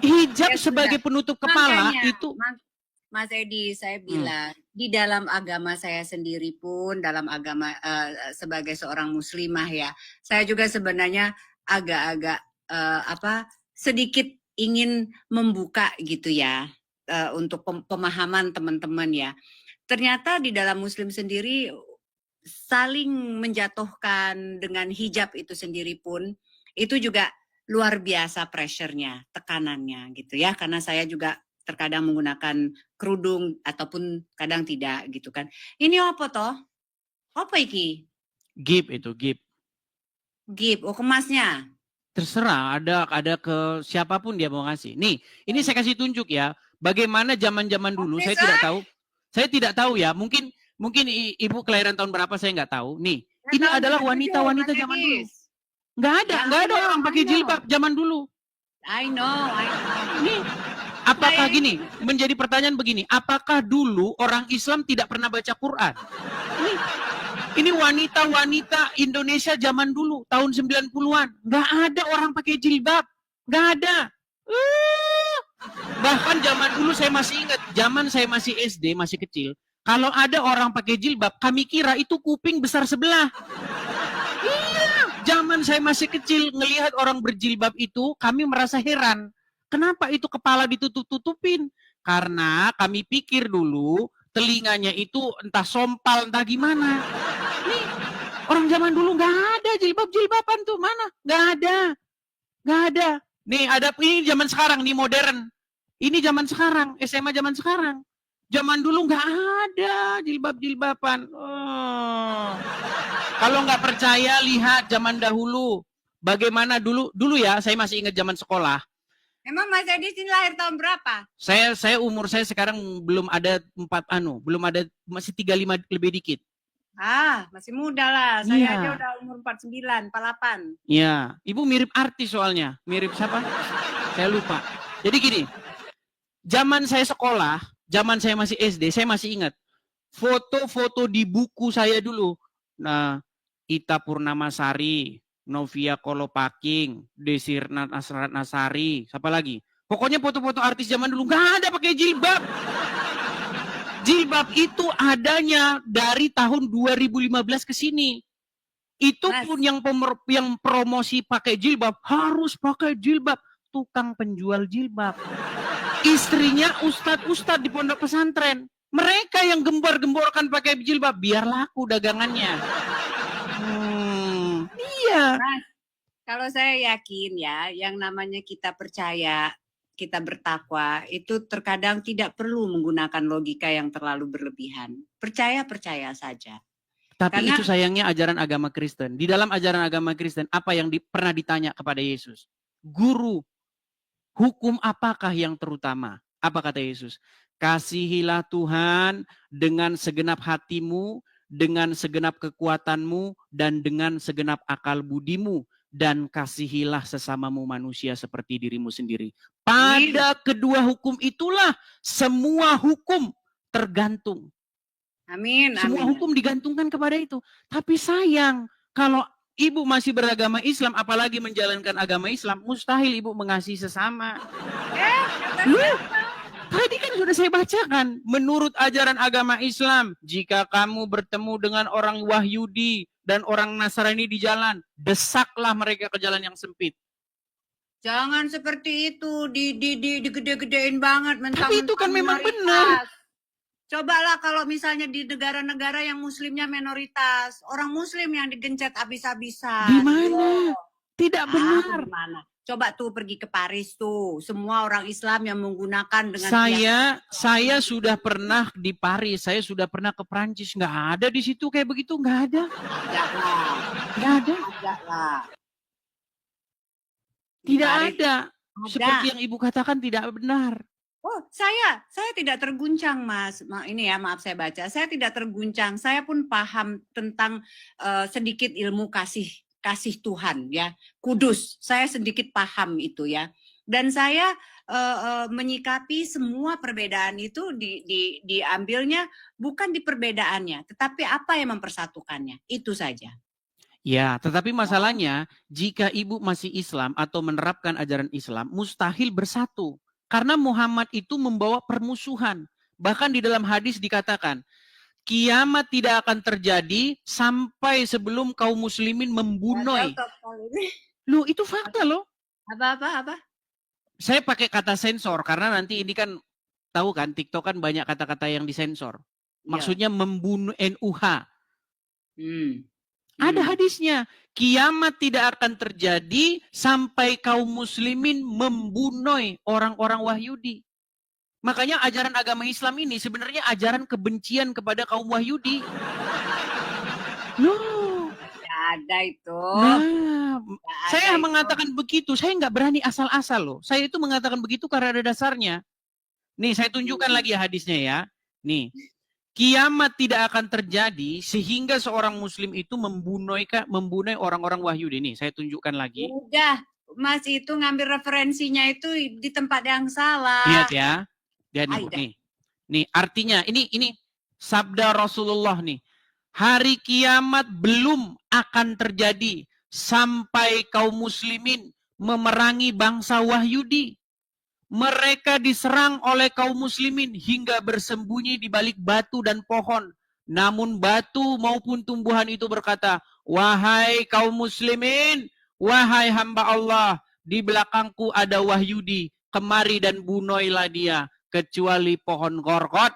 Hijab sebagai penutup kepala itu. Mas Edi, saya bilang di dalam agama saya sendiri pun, dalam agama sebagai seorang muslimah ya, saya juga sebenarnya agak-agak sedikit ingin membuka gitu ya untuk pemahaman teman-teman ya. Ternyata di dalam Muslim sendiri saling menjatuhkan dengan hijab itu sendiri pun itu juga luar biasa pressure-nya, tekanannya gitu ya. Karena saya juga terkadang menggunakan kerudung ataupun kadang tidak gitu kan. Ini apa toh? Apa iki? Gip itu, gip. Gip, oh kemasnya. Terserah, ada ke siapapun dia mau ngasih. Nih, ini saya kasih tunjuk ya. Bagaimana zaman-zaman dulu, saya tidak tahu. Saya tidak tahu ya, mungkin ibu kelahiran tahun berapa saya nggak tahu. Nih, ini adalah wanita-wanita zaman dulu. Nggak ada orang pakai jilbab zaman dulu. I know. Nih, apakah gini, menjadi pertanyaan begini, apakah dulu orang Islam tidak pernah baca Quran? Ini wanita-wanita Indonesia zaman dulu, tahun 90-an. Nggak ada orang pakai jilbab. Nggak ada. Bahkan zaman dulu saya masih ingat, zaman saya masih SD, masih kecil. Kalau ada orang pakai jilbab, kami kira itu kuping besar sebelah. Iya, zaman saya masih kecil, ngelihat orang berjilbab itu, kami merasa heran. Kenapa itu kepala ditutup-tutupin? Karena kami pikir dulu, telinganya itu entah sompal, entah gimana. Nih, orang zaman dulu nggak ada jilbab-jilbaban tuh, mana? Nggak ada. Nih, ada ini zaman sekarang, nih modern. Ini zaman sekarang, SMA zaman sekarang. Zaman dulu nggak ada jilbab-jilbaban. Oh. Kalau nggak percaya, lihat zaman dahulu. Bagaimana dulu ya, saya masih ingat zaman sekolah. Emang Mas Edi ini lahir tahun berapa? Umur saya sekarang belum ada masih 35 lebih dikit. Ah, masih muda lah. Saya Iya. aja udah umur 49, 48. Iya, Ibu mirip artis soalnya. Mirip siapa? Saya lupa. Jadi gini, zaman saya sekolah, zaman saya masih SD, saya masih ingat foto-foto di buku saya dulu. Nah, Ita Purnamasari, Novia Kolopaking, Desirna Nasari, siapa lagi? Pokoknya foto-foto artis zaman dulu nggak ada pakai jilbab. Jilbab itu adanya dari tahun 2015 ke sini. Itu Mas. pun yang promosi pakai jilbab harus pakai jilbab. Tukang penjual jilbab. Istrinya ustadz-ustadz di pondok pesantren. Mereka yang gembor-gemborkan pakai jilbab biar laku dagangannya. Iya. Mas, kalau saya yakin ya, yang namanya kita percaya, kita bertakwa, itu terkadang tidak perlu menggunakan logika yang terlalu berlebihan. Percaya saja. Tapi Karena- itu sayangnya ajaran agama Kristen. Di dalam ajaran agama Kristen, apa yang pernah ditanya kepada Yesus? Guru, hukum apakah yang terutama? Apa kata Yesus? Kasihilah Tuhan dengan segenap hatimu, dengan segenap kekuatanmu, dan dengan segenap akal budimu. Dan kasihilah sesamamu manusia seperti dirimu sendiri. Pada kedua hukum itulah semua hukum tergantung. Amin. Semua amin. hukum digantungkan kepada itu. Tapi sayang, kalau ibu masih beragama Islam, apalagi menjalankan agama Islam, mustahil ibu mengasihi sesama. Tadi kan sudah saya bacakan. Menurut ajaran agama Islam, jika kamu bertemu dengan orang Wahyudi dan orang Nasrani di jalan, desaklah mereka ke jalan yang sempit. Jangan seperti itu, digede-gedein banget. Tapi itu kan memang benar. Cobalah kalau misalnya di negara-negara yang muslimnya minoritas, orang muslim yang digencet habis-habisan. Di mana? Tidak benar. Gimana? Coba tuh pergi ke Paris tuh, semua orang Islam yang menggunakan dengan Saya sudah pernah di Paris, saya sudah pernah ke Prancis, nggak ada di situ kayak begitu, nggak ada. Nggak ada. Tidak ada. Seperti yang ibu katakan tidak benar. Oh, saya tidak terguncang, Mas. Ini ya, maaf saya baca. Saya tidak terguncang. Saya pun paham tentang sedikit ilmu kasih Tuhan ya. Kudus. Saya sedikit paham itu ya. Dan saya menyikapi semua perbedaan itu diambilnya bukan di perbedaannya, tetapi apa yang mempersatukannya. Itu saja. Ya, tetapi masalahnya jika ibu masih Islam atau menerapkan ajaran Islam, mustahil bersatu. Karena Muhammad itu membawa permusuhan. Bahkan di dalam hadis dikatakan, kiamat tidak akan terjadi sampai sebelum kaum muslimin membunuh. Loh, itu fakta loh. Apa? Saya pakai kata sensor karena nanti ini kan tahu kan TikTok kan banyak kata-kata yang disensor. Maksudnya membunuh NUH. Ada hadisnya. Kiamat tidak akan terjadi sampai kaum muslimin membunuh orang-orang Wahyudi. Makanya ajaran agama Islam ini sebenarnya ajaran kebencian kepada kaum Wahyudi. Loh. Tidak ada itu. Nah, saya mengatakan begitu. Saya nggak berani asal-asal loh. Saya itu mengatakan begitu karena ada dasarnya. Nih, saya tunjukkan lagi hadisnya ya. Nih. Kiamat tidak akan terjadi sehingga seorang muslim itu membunuh orang-orang Wahyudi. Nih, saya tunjukkan lagi. Udah, Mas itu ngambil referensinya itu di tempat yang salah. Lihat ya. Dan nih artinya ini sabda Rasulullah nih. Hari kiamat belum akan terjadi sampai kaum muslimin memerangi bangsa Wahyudi. Mereka diserang oleh kaum muslimin hingga bersembunyi di balik batu dan pohon. Namun batu maupun tumbuhan itu berkata, wahai kaum muslimin, wahai hamba Allah, di belakangku ada Wahyudi, kemari dan bunuhlah dia, kecuali pohon gorgot.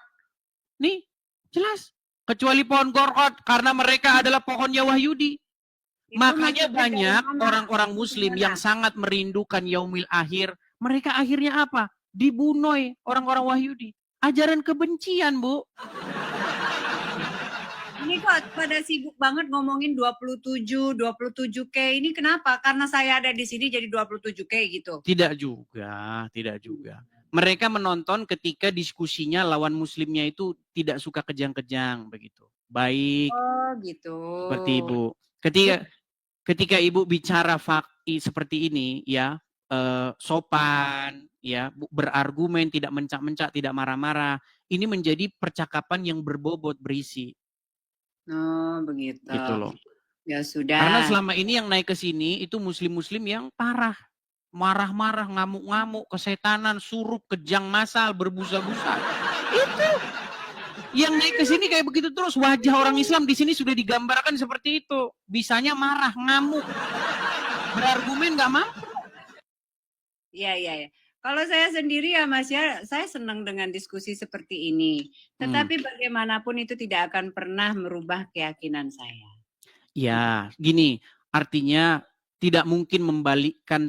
Nih, jelas. Kecuali pohon gorgot, karena mereka adalah pohonnya Wahyudi. Makanya banyak orang-orang muslim yang sangat merindukan yaumil akhir. Mereka akhirnya apa? Dibunuh orang-orang Wahyudi. ajaran kebencian, Bu. Ini kok pada sibuk banget ngomongin 27K ini kenapa? Karena saya ada di sini jadi 27K gitu. Tidak juga. Mereka menonton ketika diskusinya lawan muslimnya itu tidak suka kejang-kejang begitu. Baik, Oh gitu. seperti Ibu. Ketika Ibu bicara seperti ini ya, sopan ya, berargumen, tidak mencak-mencak, tidak marah-marah, ini menjadi percakapan yang berbobot, berisi. Oh begitu. Gitu loh. Ya sudah. Karena selama ini yang naik ke sini itu muslim-muslim yang parah. Marah-marah, ngamuk-ngamuk, kesetanan, surup, kejang masal, berbusa-busa. Itu. Yang naik ke sini kayak begitu terus. Wajah orang Islam di sini sudah digambarkan seperti itu. Bisanya marah, ngamuk. Berargumen nggak mampu. Iya. Kalau saya sendiri ya Mas ya, saya senang dengan diskusi seperti ini. Tetapi bagaimanapun itu tidak akan pernah merubah keyakinan saya. Ya, gini, artinya tidak mungkin membalikkan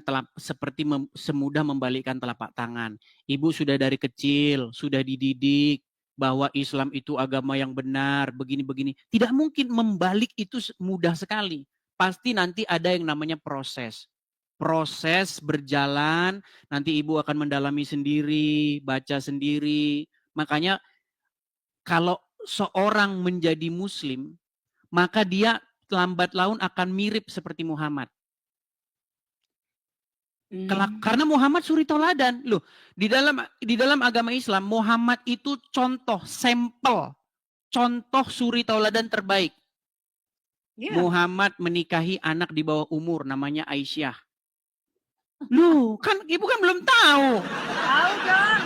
semudah membalikkan telapak tangan. Ibu sudah dari kecil, sudah dididik bahwa Islam itu agama yang benar, begini-begini. Tidak mungkin membalik itu mudah sekali. Pasti nanti ada yang namanya proses. Proses berjalan, nanti ibu akan mendalami sendiri, baca sendiri. Makanya kalau seorang menjadi muslim, maka dia lambat laun akan mirip seperti Muhammad. Karena Muhammad suri tauladan. Loh, di dalam agama Islam, Muhammad itu contoh, sampel, contoh suri tauladan terbaik. Yeah. Muhammad menikahi anak di bawah umur, namanya Aisyah. Loh, kan ibu kan belum tahu. Tahu dong,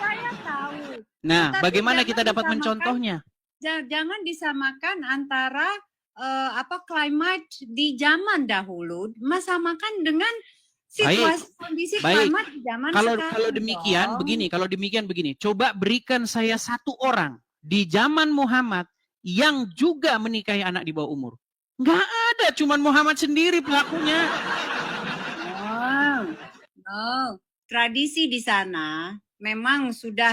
saya tahu. Nah, bagaimana kita dapat mencontohnya? Jangan disamakan antara climate di zaman dahulu, samakan dengan situasi kondisi climate di zaman sekarang. Kalau demikian begini, coba berikan saya satu orang di zaman Muhammad yang juga menikahi anak di bawah umur. Nggak ada, cuman Muhammad sendiri pelakunya. No. Tradisi di sana memang sudah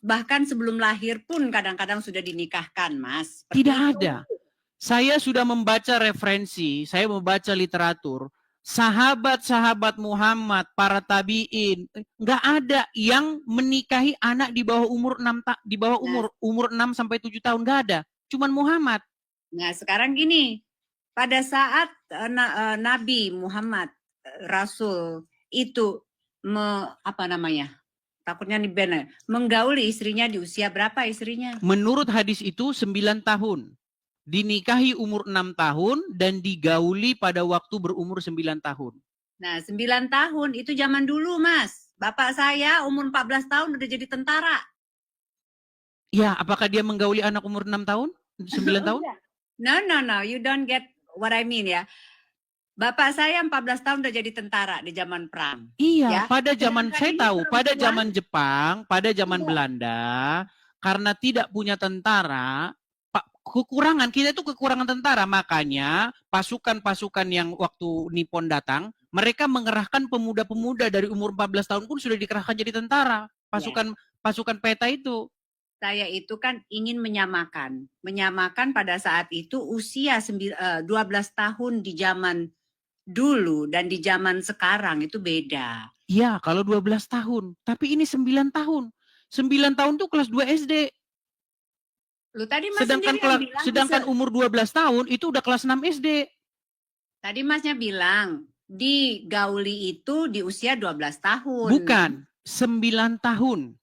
bahkan sebelum lahir pun kadang-kadang sudah dinikahkan, Mas. Tidak ada. Saya sudah membaca referensi, saya membaca literatur, sahabat-sahabat Muhammad, para tabiin, nggak ada yang menikahi anak di bawah umur 6 sampai 7 tahun, nggak ada. Cuman Muhammad. Nah, sekarang gini, pada saat Nabi Muhammad Rasul itu takutnya menggauli istrinya di usia berapa istrinya? Menurut hadis itu 9 tahun. Dinikahi umur 6 tahun dan digauli pada waktu berumur 9 tahun. Nah, 9 tahun itu zaman dulu, Mas. Bapak saya umur 14 tahun udah jadi tentara. Ya, apakah dia menggauli anak umur 6 tahun? 9 tahun? No, you don't get what I mean ya. Bapak saya 14 tahun udah jadi tentara di zaman perang. Iya, ya? Pada zaman saya tahu, pada zaman Jepang, pada zaman Belanda, karena tidak punya tentara, kekurangan kita itu kekurangan tentara, makanya pasukan-pasukan yang waktu Nippon datang, mereka mengerahkan pemuda-pemuda dari umur 14 tahun pun sudah dikerahkan jadi tentara. Pasukan peta itu. Saya itu kan ingin menyamakan pada saat itu usia 12 tahun di zaman dulu dan di zaman sekarang itu beda. Iya, kalau 12 tahun. Tapi ini 9 tahun. 9 tahun tuh kelas 2 SD. Lu tadi Mas sedangkan umur 12 tahun itu udah kelas 6 SD. Tadi Masnya bilang digauli itu di usia 12 tahun. Bukan, 9 tahun.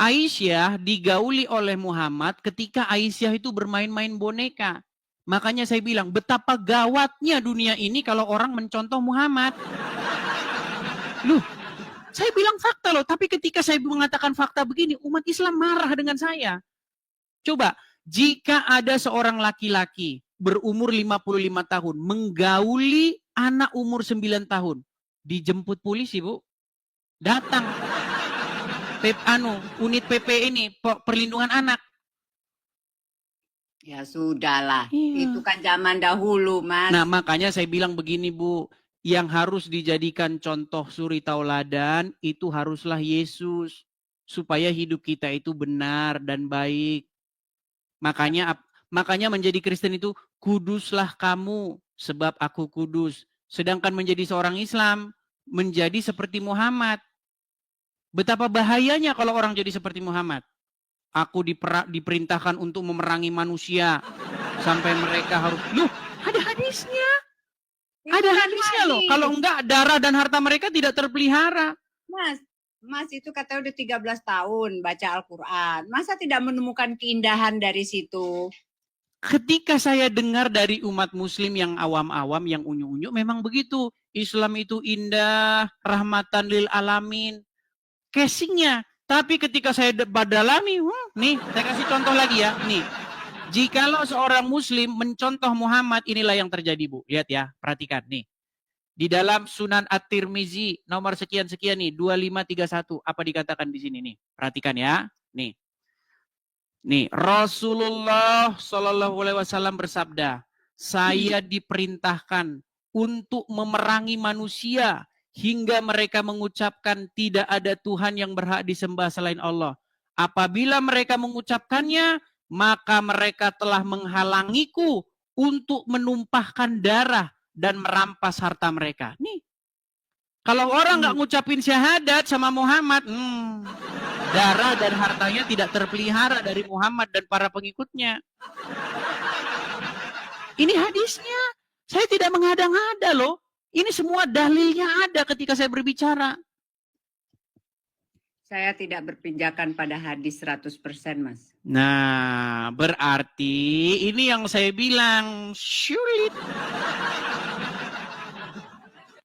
Aisyah digauli oleh Muhammad ketika Aisyah itu bermain-main boneka. Makanya saya bilang betapa gawatnya dunia ini kalau orang mencontoh Muhammad. Loh, saya bilang fakta loh, tapi ketika saya mengatakan fakta begini, umat Islam marah dengan saya. Coba, jika ada seorang laki-laki berumur 55 tahun menggauli anak umur 9 tahun, dijemput polisi, Bu. Datang unit PP ini, perlindungan anak. Ya sudahlah, itu kan zaman dahulu, Mas. Nah, makanya saya bilang begini, Bu, yang harus dijadikan contoh suri tauladan itu haruslah Yesus. supaya hidup kita itu benar dan baik. Makanya menjadi Kristen itu kuduslah kamu sebab aku kudus. Sedangkan menjadi seorang Islam menjadi seperti Muhammad. Betapa bahayanya kalau orang jadi seperti Muhammad. Aku diperintahkan untuk memerangi manusia sampai mereka harus. Loh, ada hadisnya. Ada hadisnya loh. Kalau enggak, darah dan harta mereka tidak terpelihara. Mas itu katanya udah 13 tahun baca Al-Quran. Masa tidak menemukan keindahan dari situ? Ketika saya dengar dari umat muslim yang awam-awam, yang unyu-unyu, memang begitu. Islam itu indah, rahmatan lil alamin. Casingnya. Tapi ketika saya dalami, nih, saya kasih contoh lagi ya. Nih, jikalau seorang muslim mencontoh Muhammad, inilah yang terjadi, Bu. Lihat ya, perhatikan nih. Di dalam Sunan At-Tirmizi nomor sekian-sekian nih, 2531. Apa dikatakan di sini nih? Perhatikan ya. Nih, Rasulullah Shallallahu Alaihi Wasallam bersabda, saya diperintahkan untuk memerangi manusia hingga mereka mengucapkan tidak ada Tuhan yang berhak disembah selain Allah. Apabila mereka mengucapkannya, maka mereka telah menghalangiku untuk menumpahkan darah dan merampas harta mereka. Nih, kalau orang nggak ngucapin syahadat sama Muhammad, darah dan hartanya tidak terpelihara dari Muhammad dan para pengikutnya. Ini hadisnya. Saya tidak mengada-ngada loh. Ini semua dalilnya ada ketika saya berbicara. Saya tidak berpijakan pada hadis 100%, Mas. Nah, berarti ini yang saya bilang sulit.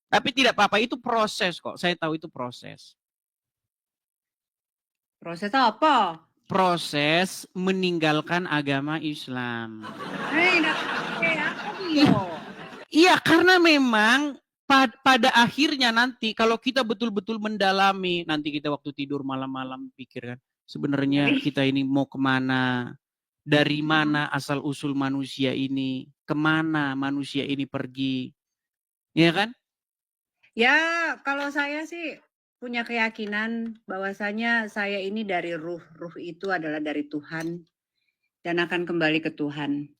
Tapi tidak apa-apa, itu proses kok. Saya tahu itu proses. Proses apa? Proses meninggalkan agama Islam. Iya, karena memang pada akhirnya nanti kalau kita betul-betul mendalami, nanti kita waktu tidur malam-malam pikirkan, sebenarnya kita ini mau kemana? Dari mana asal usul manusia ini? Kemana manusia ini pergi? Ya kan? Ya, kalau saya sih punya keyakinan bahwasanya saya ini dari ruh. Ruh itu adalah dari Tuhan dan akan kembali ke Tuhan.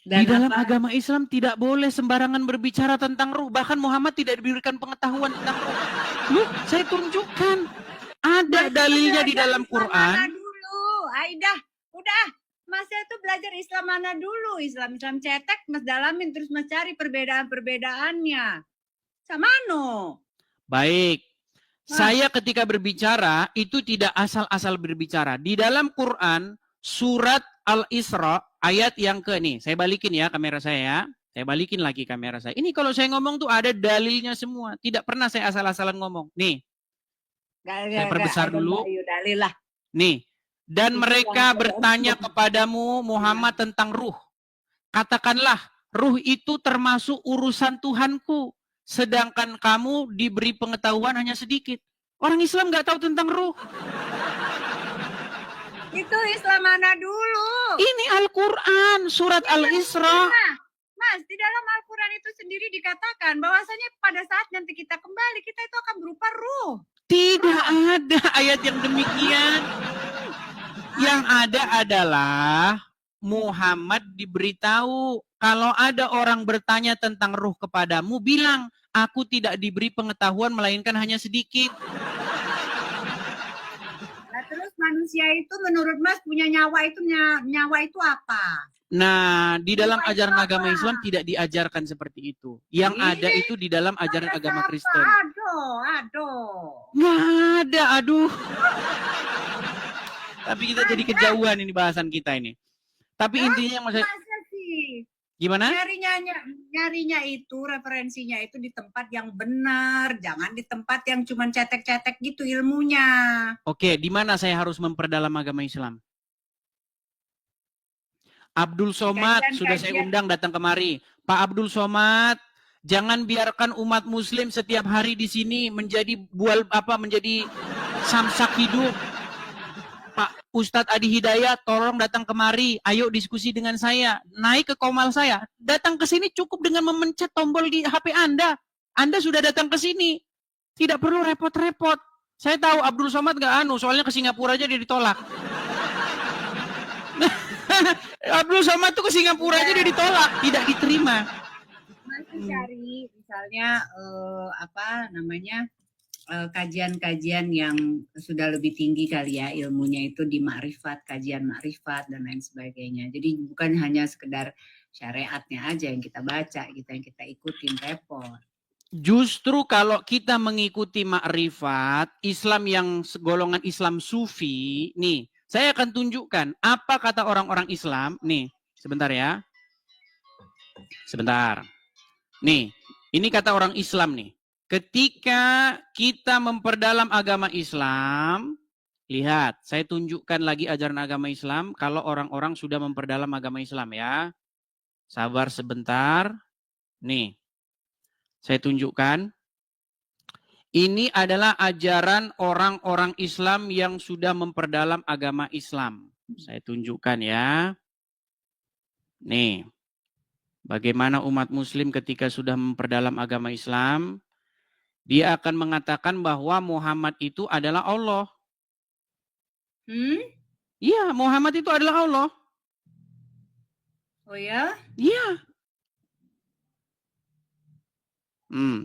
Dan di dalam agama Islam tidak boleh sembarangan berbicara tentang ruh. Bahkan Muhammad tidak diberikan pengetahuan tentang ruh. Loh, saya tunjukkan. Ada dalilnya di dalam Quran. Dulu, Aidah, udah. Mas itu belajar Islam mana dulu? Islam cetek, Mas dalamin terus Mas cari perbedaan-perbedaannya. Samano. Baik. Saya ketika berbicara itu tidak asal-asal berbicara. Di dalam Quran surat Al-Isra ayat yang nih, saya balikin ya kamera saya ya. Saya balikin lagi kamera saya. Ini kalau saya ngomong tuh ada dalilnya semua. Tidak pernah saya asal-asalan ngomong. Nih. Saya perbesar dulu. Dalil lah. Nih. Dan mereka bertanya kepadamu Muhammad tentang ruh. Katakanlah, ruh itu termasuk urusan Tuhanku. Sedangkan kamu diberi pengetahuan hanya sedikit. Orang Islam nggak tahu tentang ruh. Itu Islam mana dulu? Ini Al-Quran, surat Al-Isra. Mas, di dalam Al-Quran itu sendiri dikatakan bahwasanya pada saat nanti kita kembali, kita itu akan berupa ruh. Tidak ada ayat yang demikian. Yang ada adalah Muhammad diberitahu, kalau ada orang bertanya tentang ruh kepadamu, bilang, aku tidak diberi pengetahuan melainkan hanya sedikit. Nah, terus manusia itu menurut Mas punya nyawa itu apa? Nah, di dalam ajaran agama Islam tidak diajarkan seperti itu. Yang ada itu di dalam ajaran agama Kristen. Aduh. Nggak ada, aduh. Tapi kita jadi kejauhan ini bahasan kita ini. Tapi intinya masa sih? Gimana? Nyarinya itu, referensinya itu di tempat yang benar, jangan di tempat yang cuma cetek-cetek gitu ilmunya. Oke, di mana saya harus memperdalam agama Islam? Abdul Somad sudah saya undang datang kemari. Pak Abdul Somad, jangan biarkan umat Muslim setiap hari di sini menjadi menjadi samsak hidup. Pak Ustadz Adi Hidayat, tolong datang kemari. Ayo diskusi dengan saya. Naik ke komal saya. Datang ke sini cukup dengan memencet tombol di HP Anda. Anda sudah datang ke sini. Tidak perlu repot-repot. Saya tahu Abdul Somad nggak soalnya ke Singapura aja dia ditolak. Abdul Somad tuh ke Singapura aja dia ditolak, tidak diterima. Masih cari misalnya kajian-kajian yang sudah lebih tinggi kali ya ilmunya itu di makrifat, kajian makrifat dan lain sebagainya. Jadi bukan hanya sekedar syariatnya aja yang kita baca, yang kita ikutin, repot. Justru kalau kita mengikuti makrifat, Islam yang golongan Islam Sufi, nih, saya akan tunjukkan apa kata orang-orang Islam. Nih, sebentar ya. Sebentar. Nih, ini kata orang Islam nih. Ketika kita memperdalam agama Islam, lihat, saya tunjukkan lagi ajaran agama Islam kalau orang-orang sudah memperdalam agama Islam ya. Sabar sebentar. Nih. Saya tunjukkan. Ini adalah ajaran orang-orang Islam yang sudah memperdalam agama Islam. Saya tunjukkan ya. Nih. Bagaimana umat muslim ketika sudah memperdalam agama Islam. Dia akan mengatakan bahwa Muhammad itu adalah Allah. Iya, Muhammad itu adalah Allah. Oh ya? Iya.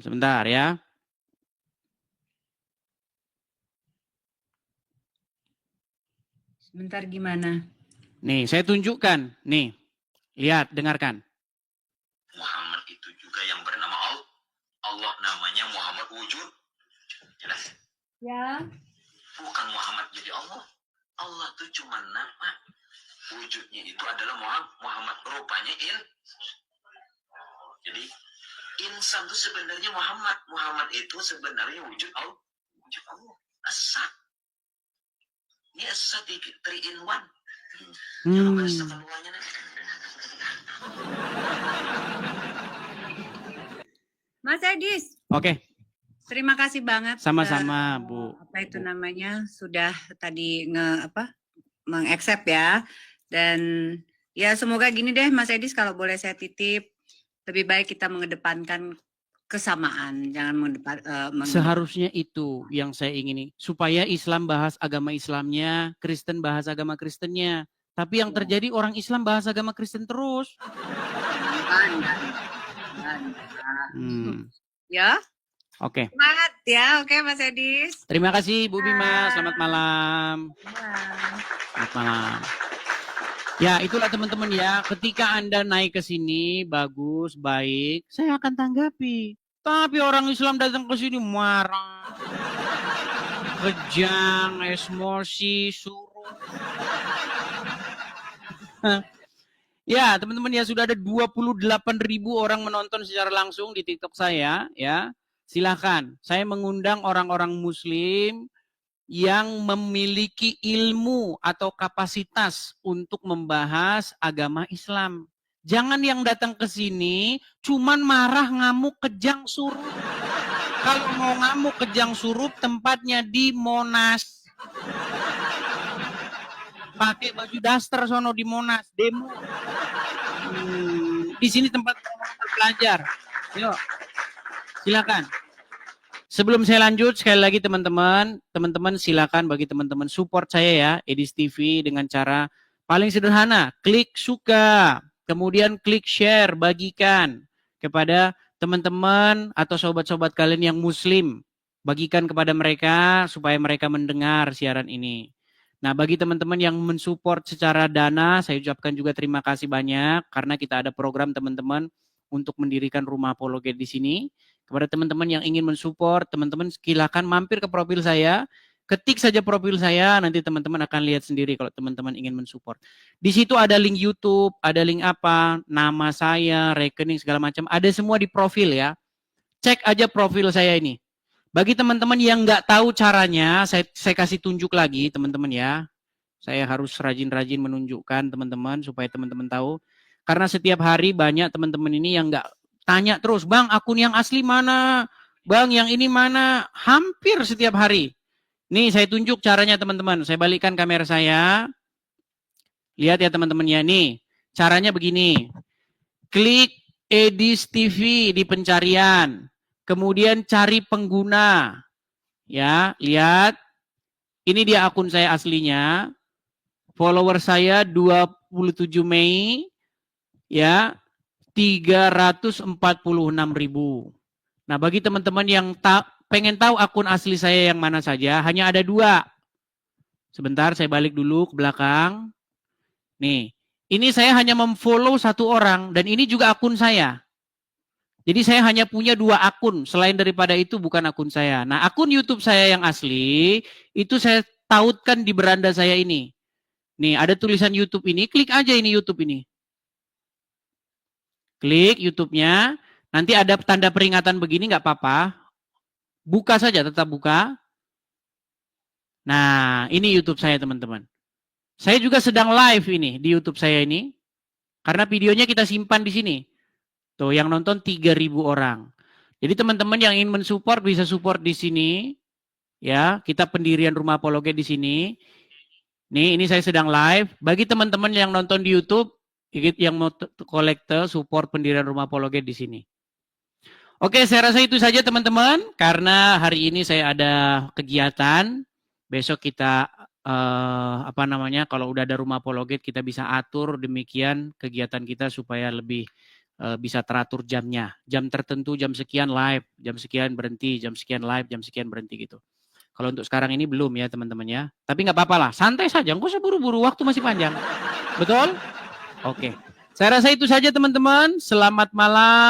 Sebentar ya. Sebentar gimana? Nih, saya tunjukkan. Nih, lihat, dengarkan. Muhammad itu juga yang bernama Allah. Allah namanya Muhammad wujud. Jelas? Ya. Bukan Muhammad jadi Allah. Allah itu cuma nama. Wujudnya itu adalah Muhammad. Rupanya Jadi insan itu sebenarnya Muhammad. Muhammad itu sebenarnya wujud Allah. Wujud Allah. Asad. Ini asad 3 in 1. Jangan bahas keduanya nanti. Mas Edis. Oke. Terima kasih banget. Sama-sama, Bu. Apa itu namanya? Sudah tadi mengaccept ya. Dan ya semoga gini deh Mas Edis, kalau boleh saya titip, lebih baik kita mengedepankan kesamaan, jangan Seharusnya itu yang saya ingini, supaya Islam bahas agama Islamnya, Kristen bahas agama Kristennya. Tapi yang terjadi orang Islam bahas agama Kristen terus. Ya. Oke. Semangat ya, oke Mas Edis. Terima kasih Bu Bima, selamat malam. Selamat malam. Ya, itulah teman-teman ya. Ketika Anda naik ke sini, bagus, baik, saya akan tanggapi. Tapi orang Islam datang ke sini marah, kejang, emosi, suruh. Ya, teman-teman ya, sudah ada 28.000 orang menonton secara langsung di TikTok saya ya. Silakan, saya mengundang orang-orang Muslim yang memiliki ilmu atau kapasitas untuk membahas agama Islam. Jangan yang datang ke sini cuman marah, ngamuk, kejang, surup. Kalau mau ngamuk, kejang, surup, tempatnya di Monas. Pakai baju daster sono di Monas, demo. Di sini tempat belajar. Yuk, silakan. Sebelum saya lanjut, sekali lagi teman-teman silakan bagi teman-teman support saya ya, Edis TV dengan cara paling sederhana, klik suka, kemudian klik share, bagikan kepada teman-teman atau sobat-sobat kalian yang muslim. Bagikan kepada mereka supaya mereka mendengar siaran ini. Nah, bagi teman-teman yang mensupport secara dana, saya ucapkan juga terima kasih banyak karena kita ada program teman-teman untuk mendirikan rumah apologet di sini. Kepada teman-teman yang ingin mensupport, teman-teman silakan mampir ke profil saya, ketik saja profil saya, nanti teman-teman akan lihat sendiri kalau teman-teman ingin mensupport. Di situ ada link YouTube, ada link apa, nama saya, rekening segala macam, ada semua di profil ya. Cek aja profil saya ini. Bagi teman-teman yang nggak tahu caranya, saya kasih tunjuk lagi teman-teman ya. Saya harus rajin-rajin menunjukkan teman-teman supaya teman-teman tahu. Karena setiap hari banyak teman-teman ini yang nggak tanya terus, Bang, akun yang asli mana? Bang, yang ini mana? Hampir setiap hari. Nih, saya tunjuk caranya teman-teman. Saya balikkan kamera saya. Lihat ya teman-teman ya. Nih, caranya begini. Klik Edis TV di pencarian. Kemudian cari pengguna. Ya, lihat. Ini dia akun saya aslinya. Follower saya 27 Mei. Ya, 346.000. Nah, bagi teman-teman yang pengen tahu akun asli saya yang mana saja, hanya ada 2. Sebentar, saya balik dulu ke belakang. Nih, ini saya hanya memfollow 1 orang, dan ini juga akun saya. Jadi saya hanya punya 2 akun, selain daripada itu bukan akun saya. Nah, akun YouTube saya yang asli, itu saya tautkan di beranda saya ini. Nih, ada tulisan YouTube ini, klik aja ini YouTube ini. Klik YouTube-nya, nanti ada tanda peringatan begini, nggak apa-apa. Buka saja, tetap buka. Nah, ini YouTube saya teman-teman. Saya juga sedang live ini di YouTube saya ini. Karena videonya kita simpan di sini. Tuh, yang nonton 3.000 orang. Jadi teman-teman yang ingin mensupport bisa support di sini. Ya, kita pendirian Rumah Apologet di sini. Nih, ini saya sedang live. Bagi teman-teman yang nonton di YouTube, yang mau kolektor support pendirian Rumah Apologet di sini. Oke, saya rasa itu saja teman-teman. Karena hari ini saya ada kegiatan. Besok kita kalau udah ada Rumah Apologet kita bisa atur demikian kegiatan kita supaya lebih bisa teratur jamnya. Jam tertentu, jam sekian live, jam sekian berhenti, jam sekian live, jam sekian berhenti gitu. Kalau untuk sekarang ini belum ya teman-teman ya. Tapi nggak apa-apa lah, santai saja, nggak usah buru-buru, waktu masih panjang. Betul? Oke. Saya rasa itu saja teman-teman. Selamat malam.